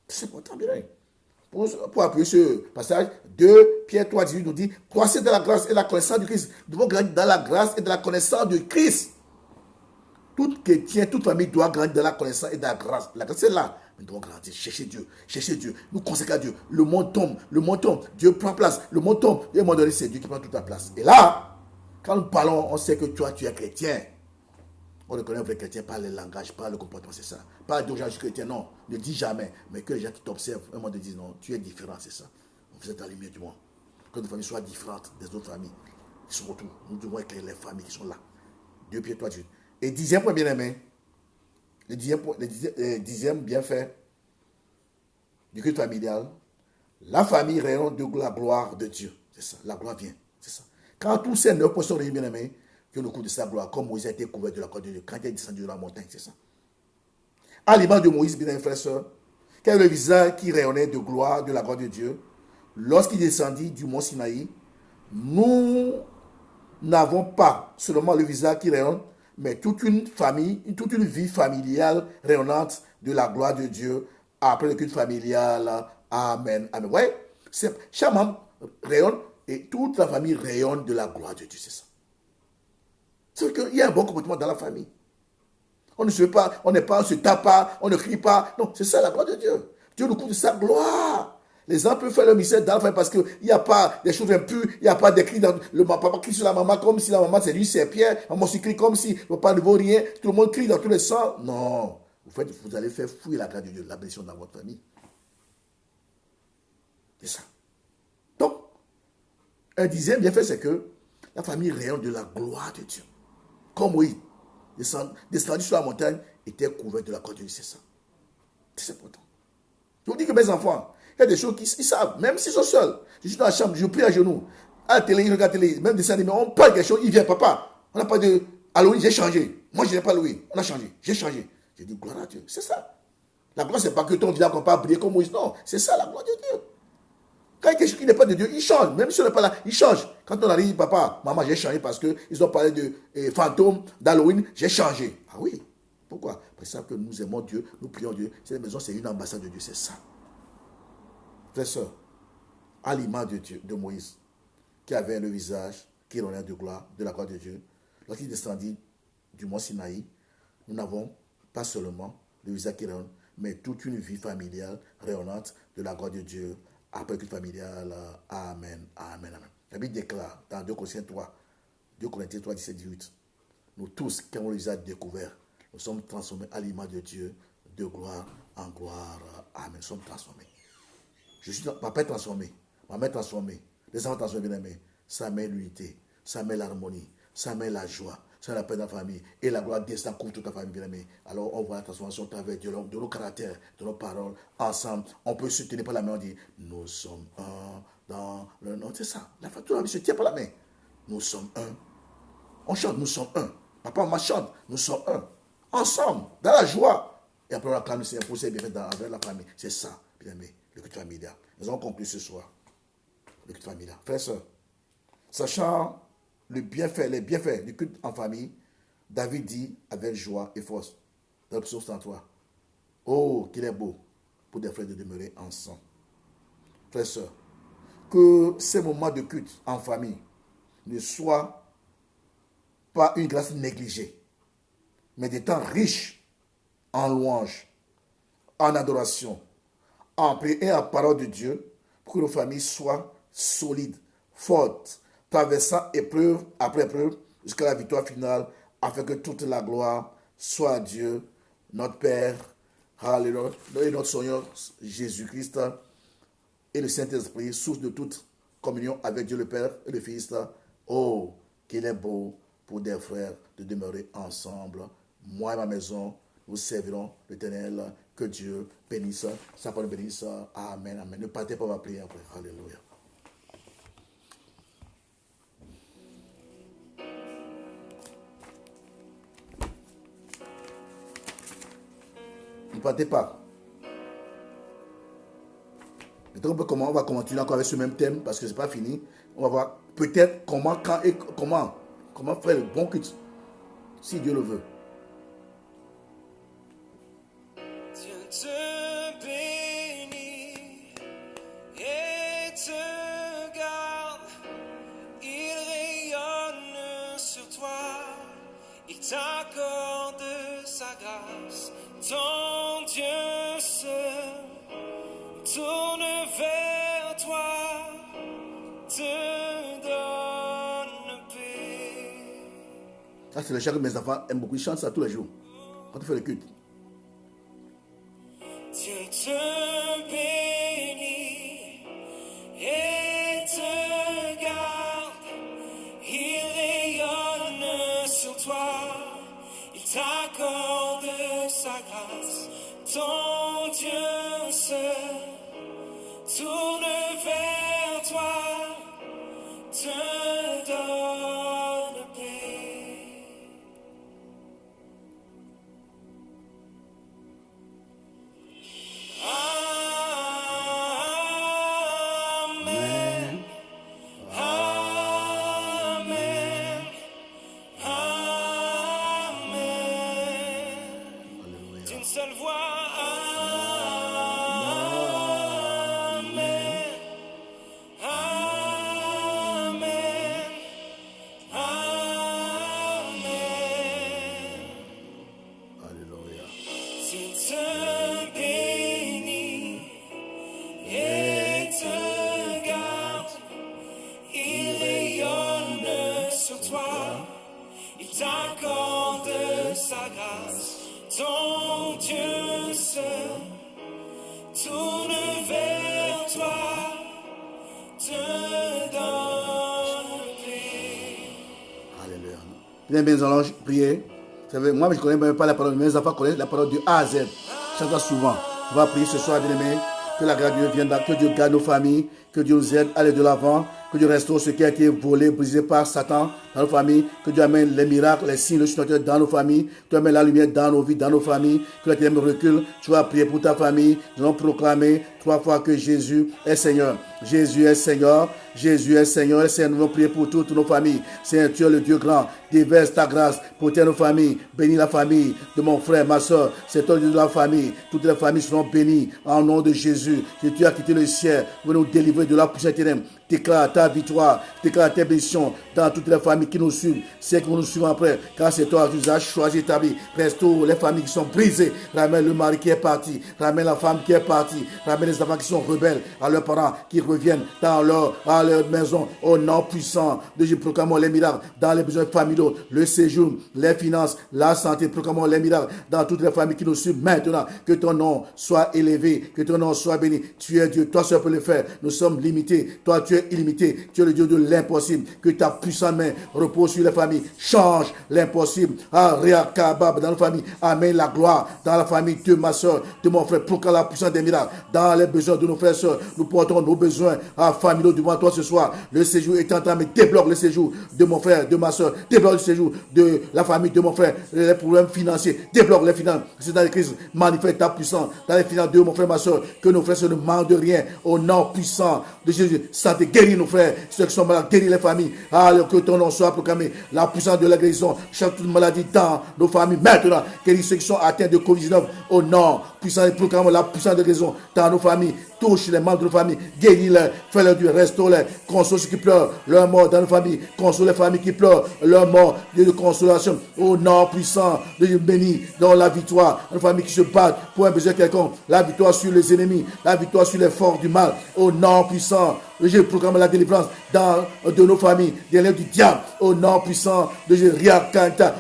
C'est important, bien. Pour appuyer ce passage, 2 Pierre 3, 18 nous dit, croissez dans la grâce et de la connaissance du Christ. Nous devons grandir dans la grâce et de la connaissance du Christ. Tout chrétien, toute famille doit grandir dans la connaissance et dans la grâce. La grâce est là. Nous devons grandir, chercher Dieu, nous consécrer à Dieu. Le monde tombe, Dieu prend place, le monde tombe. Et à un moment donné, c'est Dieu qui prend toute la place. Et là, quand nous parlons, on sait que toi, tu es chrétien. On reconnaît un vrai chrétien par le langage, par le comportement, c'est ça. Pas dire aux gens, je suis chrétien, non. Ne dis jamais. Mais que les gens qui t'observent, un moment donné, disent, non, tu es différent, c'est ça. Vous êtes dans la lumière du monde. Que nos familles soient différentes des autres familles qui sont autour. Nous devons éclairer les familles qui sont là. 2 Pierre 3, 18. Et 10e point bien aimé, le 10e bienfait du culte familial, la famille rayonne de la gloire de Dieu. C'est ça, la gloire vient. C'est ça. Quand tous ces 9 points sont réunis, bien aimé, que le coup de sa gloire, comme Moïse a été couvert de la gloire de Dieu, quand il est descendu de la montagne, c'est ça. À l'image de Moïse, bien aimé, frère et soeur, quel est le visage qui rayonnait de gloire de la gloire de Dieu, lorsqu'il descendit du mont Sinaï, nous n'avons pas seulement le visage qui rayonne, mais toute une famille, toute une vie familiale rayonnante de la gloire de Dieu après le culte familial. Amen. Amen. Ouais, chaque membre rayonne et toute la famille rayonne de la gloire de Dieu. C'est ça. C'est qu'il y a un bon comportement dans la famille. On ne se fait pas, on n'est pas, on se tape pas, on ne crie pas. Non, c'est ça la gloire de Dieu. Dieu nous couvre de sa gloire. Les gens peuvent faire le mystère dans la famille parce qu'il n'y a pas des choses impures, il n'y a pas des cris dans le papa crie sur la maman comme si la maman c'est lui, c'est Pierre. Maman se crie comme si le papa ne vaut rien. Tout le monde crie dans tous les sens. Non. Vous allez faire fouiller la grâce de Dieu, la bénédiction dans votre famille. C'est ça. Donc, un 10e bienfait, c'est que la famille rayonne de la gloire de Dieu. Comme oui, descendu sur la montagne, était couvert de la gloire de Dieu, c'est ça. C'est important. Je vous dis que mes enfants, Il y a des choses qu'ils savent, même s'ils sont seuls. Je suis dans la chambre, je prie à genoux. À la télé, ils regardent la télé, même des animés, on parle quelque chose, il vient, papa. On n'a pas de Halloween, j'ai changé. Moi, je n'ai pas Halloween, on a changé, j'ai changé. J'ai dit, gloire à Dieu, c'est ça. La gloire, ce n'est pas que ton visage qu'on peut briller comme Moïse, non, c'est ça la gloire de Dieu. Quand il y a quelque chose qui n'est pas de Dieu, il change. Même si on n'est pas là, il change. Quand on arrive, papa, maman, j'ai changé parce qu'ils ont parlé de fantômes, d'Halloween, j'ai changé. Ah oui, pourquoi? Parce que nous aimons Dieu, nous prions Dieu. Cette maison, c'est une ambassade de Dieu, c'est ça. Frère, soeur, à l'image de Dieu, de Moïse, qui avait le visage qui rayonnait de gloire, de la gloire de Dieu, lorsqu'il descendit du mont Sinaï, nous n'avons pas seulement le visage qui rayonne, mais toute une vie familiale rayonnante de la gloire de Dieu, après culte familial. Amen, amen, amen. La Bible déclare dans 2 Corinthiens 3, 2 Corinthiens 3, 17, 18, nous tous qui avons le visage découvert, nous sommes transformés à l'image de Dieu, de gloire en gloire. Amen, nous sommes transformés. Ma père est transformé, ma mère est transformée, les enfants transformés, bien aimés. Ça met l'unité, ça met l'harmonie, ça met la joie, ça met la paix dans la famille. Et la gloire descend couvre toute la famille, bien aimés. Alors on voit la transformation à travers de nos caractères, de nos paroles, ensemble. On peut se tenir par la main, on dit, nous sommes un dans le nom. C'est ça, la famille se tient par la main. Nous sommes un. On chante, nous sommes un. Papa, maman chante, nous sommes un. Ensemble, dans la joie. Et après on acclame le Seigneur pour ses bienfaits avec la famille. C'est ça, bien aimés. Le culte familial. Nous allons conclure ce soir. Le culte familial. Frères et sœurs, sachant les bienfaits du culte en famille, David dit avec joie et force, dans le psaume 103, oh, qu'il est beau pour des frères de demeurer ensemble. Frères et sœurs, que ces moments de culte en famille ne soient pas une grâce négligée, mais des temps riches en louanges, en adoration, en prière et en parole de Dieu, pour que nos familles soient solides, fortes, traversant épreuve après épreuve jusqu'à la victoire finale, afin que toute la gloire soit à Dieu, notre Père, Alléluia, et notre Seigneur Jésus-Christ, et le Saint-Esprit, source de toute communion avec Dieu le Père et le Fils. Oh, qu'il est beau pour des frères de demeurer ensemble. Moi et ma maison, nous servirons l'Éternel. Que Dieu bénisse, sa parole bénisse. Amen, amen. Ne partez pas ma prière, frère. Alléluia. Ne partez pas. Maintenant, comment on va continuer encore avec ce même thème, parce que ce n'est pas fini. On va voir peut-être comment, quand et comment faire le bon culte, si Dieu le veut. Dieu te bénit et te garde. Il rayonne sur toi. Il t'accorde sa grâce. Ton Dieu se tourne vers toi, te donne paix. Ça, c'est le chant que mes enfants aiment beaucoup. Ils chantent ça tous les jours, quand on fait le culte. Dieu te bénit et te garde. Il rayonne sur toi. Il t'accorde sa grâce. Ton Dieu se tourne vers toi, te donne paix. Amen. Amen. Amen. D'une seule voix. Ton Dieu se tourne vers toi, te donne paix. Alléluia. Bien, nous allons prier. Vous savez, moi, je ne connais même pas la parole, mais mes enfants connaissent la parole de A à Z. Chante souvent. On va prier ce soir, bien aimé. Que la grâce de Dieu vienne, que Dieu garde nos familles, que Dieu nous aide à aller de l'avant, que Dieu restaure ce qui a été volé, brisé par Satan dans nos familles, que Dieu amène les miracles, les signes, le surnaturel dans nos familles, que Dieu amène la lumière dans nos vies, dans nos familles, que la ténèbre recule. Tu vas prier pour ta famille. Nous allons proclamer 3 fois que Jésus est Seigneur. Jésus est Seigneur. Jésus est Seigneur. Et Seigneur, nous allons prier pour toutes nos familles. Seigneur, tu es le Dieu grand. Déverse ta grâce pour nos familles. Bénis la famille de mon frère, ma soeur. C'est toi le Dieu de la famille. Toutes les familles seront bénies en nom de Jésus. Que tu as quitté le ciel pour nous délivrer de la puissance ténèbre. Déclare ta victoire, déclare tes bénédictions dans toutes les familles qui nous suivent, celles qui vont nous suivre après, car c'est toi qui nous as choisi ta vie. Restaure les familles qui sont brisées, ramène le mari qui est parti, ramène la femme qui est partie, ramène les enfants qui sont rebelles à leurs parents, qui reviennent à leur maison, au nom puissant de Dieu. Proclamons les miracles dans les besoins familiaux, le séjour, les finances, la santé. Proclamons les miracles dans toutes les familles qui nous suivent maintenant. Que ton nom soit élevé, que ton nom soit béni. Tu es Dieu, toi seul peux le faire. Nous sommes limités, toi tu es illimité, tu es le Dieu de l'impossible. Que ta puissante main repose sur les familles, change l'impossible. Dans la famille, amène la gloire dans la famille de ma soeur, de mon frère. Proclame la puissance des miracles dans les besoins de nos frères et soeurs. Nous portons nos besoins familiaux devant toi ce soir. Le séjour est entamé, débloque le séjour de mon frère, de ma soeur, débloque le séjour de la famille de mon frère. Les problèmes financiers, débloque les finances. C'est dans les crises, manifeste ta puissance dans les finances de mon frère, ma soeur. Que nos frères ne manquent de rien au nom puissant de Jésus. Santé, guéris nos frères, ceux qui sont malades, guéris les familles. Alors que ton nom soit proclamé, la puissance de la guérison, chaque maladie dans nos familles maintenant. Guéris ceux qui sont atteints de Covid-19 au nom puissant, proclame la puissance de la guérison dans nos familles. Touche les membres de nos familles, guéris-les, fais-les du restaure-les, console ceux qui pleurent leur mort dans nos familles, console les familles qui pleurent leur mort, Dieu de consolation, au nom puissant de Dieu béni, dans la victoire, nos familles qui se battent pour un besoin quelconque, la victoire sur les ennemis, la victoire sur les forces du mal, au nom puissant. Je proclame la délivrance de nos familles, des lèvres du diable, au nom puissant de Jésus.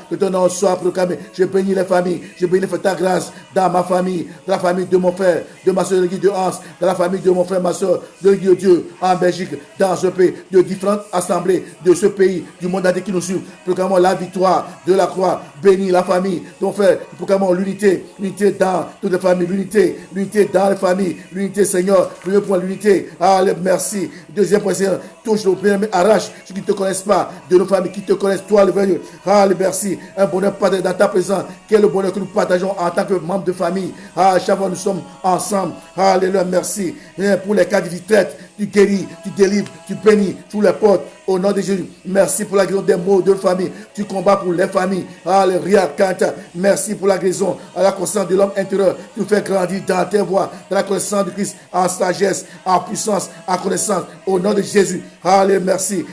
Que ton nom soit proclamé. Je bénis les familles, je bénis ta grâce dans ma famille, dans la famille de mon frère, de ma soeur, de l'église de Hans, dans la famille de mon frère, ma soeur, de l'église de Dieu, en Belgique, dans ce pays, de différentes assemblées de ce pays, du monde entier qui nous suit. Proclamons la victoire de la croix. Bénis la famille de mon frère. Proclamons l'unité, l'unité dans toutes les familles, l'unité dans les familles, l'unité, Seigneur, premier point, l'unité. Allez, merci. Deuxième point, Seigneur, touche nos bien, arrache ceux qui ne te connaissent pas, de nos familles qui te connaissent, toi, le vrai Dieu. Allez, merci. Un bonheur partagé dans ta présence. Quel est le bonheur que nous partageons en tant que membres de famille. Chaque fois nous sommes ensemble. Alléluia, merci. Et pour les cas de retraite, tu guéris, tu délivres, tu bénis tous les portes. Au nom de Jésus, merci pour la guérison des maux de famille. Tu combats pour les familles. Alléluia, Kanta. Merci pour la guérison à la connaissance de l'homme intérieur. Tu nous fais grandir dans tes voies, dans la connaissance de Christ, en sagesse, en puissance, en connaissance. Au nom de Jésus, allez, merci.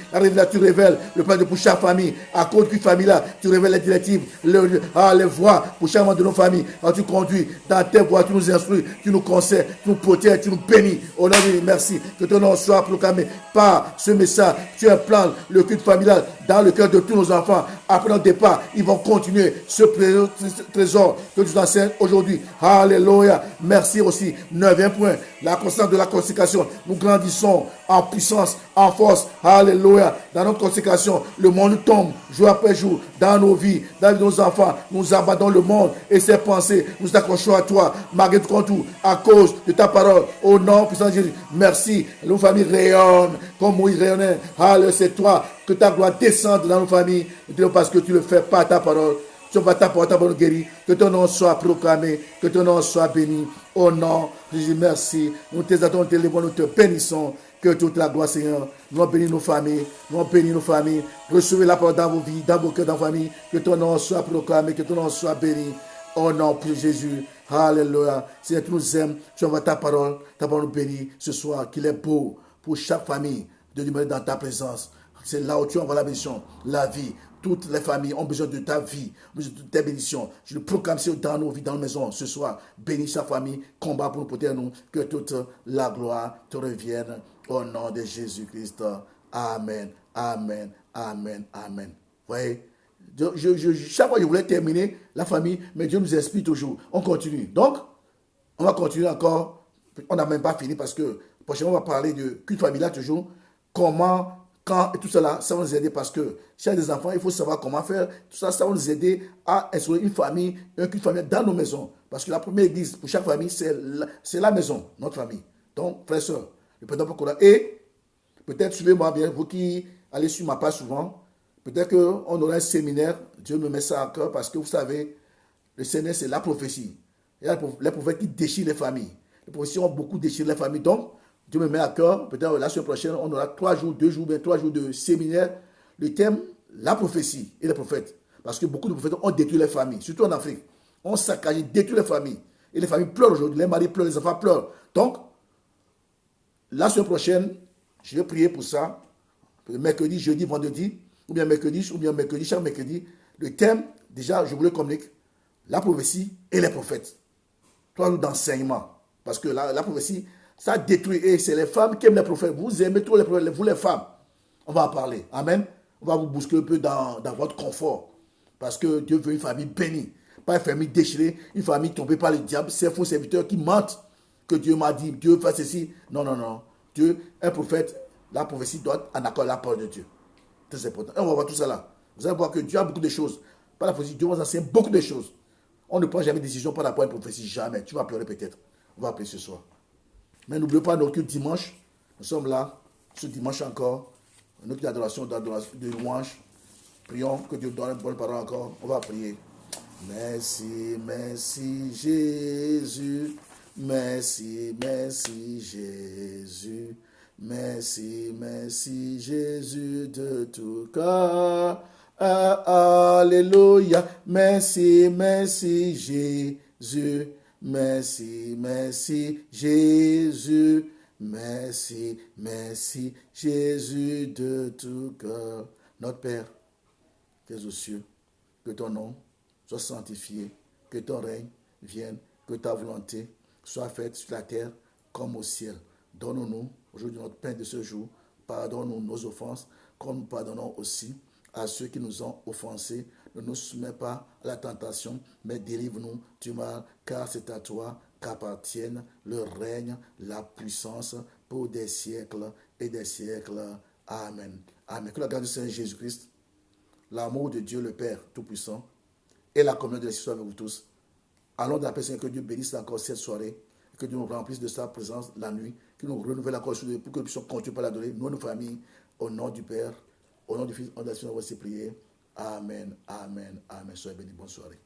Tu révèles le plan de pour chaque famille. À cause de famille-là, tu révèles les directives, les voies pour chaque membre de nos familles. Alors, tu conduis dans tes voies, tu nous instruis, tu nous conseilles, tu nous protèges, tu nous bénis. Au nom de Jésus, merci. Que ton nom soit proclamé par ce message. Tu as un plan, le culte familial dans le cœur de tous nos enfants. Après notre départ, ils vont continuer ce trésor que tu enseignes aujourd'hui. Alléluia. Merci aussi. 9e point, la constance de la consécration. Nous grandissons en puissance, en force. Alléluia. Dans notre consécration, le monde tombe jour après jour dans nos vies, dans la vie de nos enfants. Nous abattons le monde et ses pensées. Nous accrochons à toi, malgré tout, à cause de ta parole. Au nom puissant de Jésus. Merci. Nos familles rayonnent comme Moïse rayonnait. Alléluia. C'est toi que ta gloire descende dans nos familles. Parce que tu le fais par ta parole. Tu vas ta parole guérie. Que ton nom soit proclamé. Que ton nom soit béni. Au nom de Jésus, merci. Nous t'exaltons, nous t'élevons, nous te bénissons. Que toute la gloire, Seigneur, nous bénisse nos familles. Nous bénisse nos familles. Recevez la parole dans vos vies, dans vos cœurs, dans vos familles. Que ton nom soit proclamé. Que ton nom soit béni. Au nom de Jésus. Alléluia. Seigneur, tu nous aimes. Tu envoies ta parole nous bénit ce soir. Qu'il est beau pour chaque famille de demeurer dans ta présence. C'est là où tu envoies la bénédiction, la vie. Toutes les familles ont besoin de ta vie, besoin de tes bénédictions. Je le proclame dans nos vies, dans nos maisons ce soir. Bénis sa famille, combat pour nous protéger nous. Que toute la gloire te revienne au nom de Jésus-Christ. Amen, amen, amen, amen. Vous voyez, chaque fois je voulais terminer la famille, mais Dieu nous inspire toujours. On continue. Donc, on va continuer encore. On n'a même pas fini parce que prochainement on va parler de culte familial toujours. Comment, quand et tout cela, ça va nous aider parce que si il y a des enfants, il faut savoir comment faire. Tout ça, ça va nous aider à instaurer une famille, un culte familial dans nos maisons. Parce que la première église pour chaque famille, c'est la maison, notre famille. Donc, frères et sœurs, le président Pokola. Et peut-être, suivez-moi bien, vous qui allez sur ma page souvent, peut-être qu'on aura un séminaire, Dieu me met ça à cœur, parce que vous savez, le séminaire, c'est la prophétie. Il y a les prophètes qui déchirent les familles. Les prophéties ont beaucoup déchiré les familles. Donc, Dieu me met à cœur, peut-être la semaine prochaine, on aura 3 jours, 2 jours, 3 jours de séminaire. Le thème, la prophétie et les prophètes. Parce que beaucoup de prophètes ont détruit les familles, surtout en Afrique. On saccage, détruit les familles. Et les familles pleurent aujourd'hui, les maris pleurent, les enfants pleurent. Donc, la semaine prochaine, je vais prier pour ça. Mercredi, jeudi, vendredi, ou bien mercredi, chaque mercredi. Le thème, déjà, je vous le communique, la prophétie et les prophètes. 3 jours d'enseignement. Parce que la prophétie, ça détruit. Et c'est les femmes qui aiment les prophètes. Vous aimez trop les prophètes, vous les femmes. On va en parler. Amen. On va vous bousculer un peu dans votre confort. Parce que Dieu veut une famille bénie. Pas une famille déchirée, une famille tombée par le diable. C'est faux serviteurs qui mentent. Que Dieu m'a dit, Dieu fait ceci. Non, non, non. Dieu, un prophète, la prophétie doit être en accord avec la parole de Dieu. Très important. Et on va voir tout ça là. Vous allez voir que Dieu a beaucoup de choses. Par la prophétie, Dieu vous enseigne beaucoup de choses. On ne prend jamais de décision par rapport à une prophétie. Jamais. Tu vas pleurer peut-être. On va appeler ce soir. Mais n'oubliez pas nos cultes dimanche. Nous sommes là, ce dimanche encore. Notre adoration de louange. Prions que Dieu donne une bonne parole encore. On va prier. Merci, merci Jésus. Merci, merci Jésus. Merci, merci Jésus de tout cœur. Alléluia. Merci, merci Jésus. Merci, merci Jésus. Merci, merci Jésus de tout cœur. Notre Père, qui es aux cieux, que ton nom soit sanctifié, que ton règne vienne, que ta volonté soit faite sur la terre comme au ciel. Donne-nous aujourd'hui notre pain de ce jour. Pardonne-nous nos offenses, comme nous pardonnons aussi à ceux qui nous ont offensés. Ne nous soumets pas à la tentation, mais délivre-nous du mal, car c'est à toi qu'appartiennent le règne, la puissance pour des siècles et des siècles. Amen. Amen. Que la grâce du Seigneur Jésus-Christ, l'amour de Dieu le Père Tout-Puissant et la communion de l'Esprit soient avec vous tous. Allons dans la paix, Seigneur, que Dieu bénisse encore cette soirée, que Dieu nous remplisse de sa présence la nuit, qu'il nous renouvelle encore pour que nous puissions continuer par la donner, nous, nos familles, au nom du Père, au nom du Fils, au nom de l'Esprit, on va se prier. Amen, amen, amen. Soyez bénis, bonne soirée.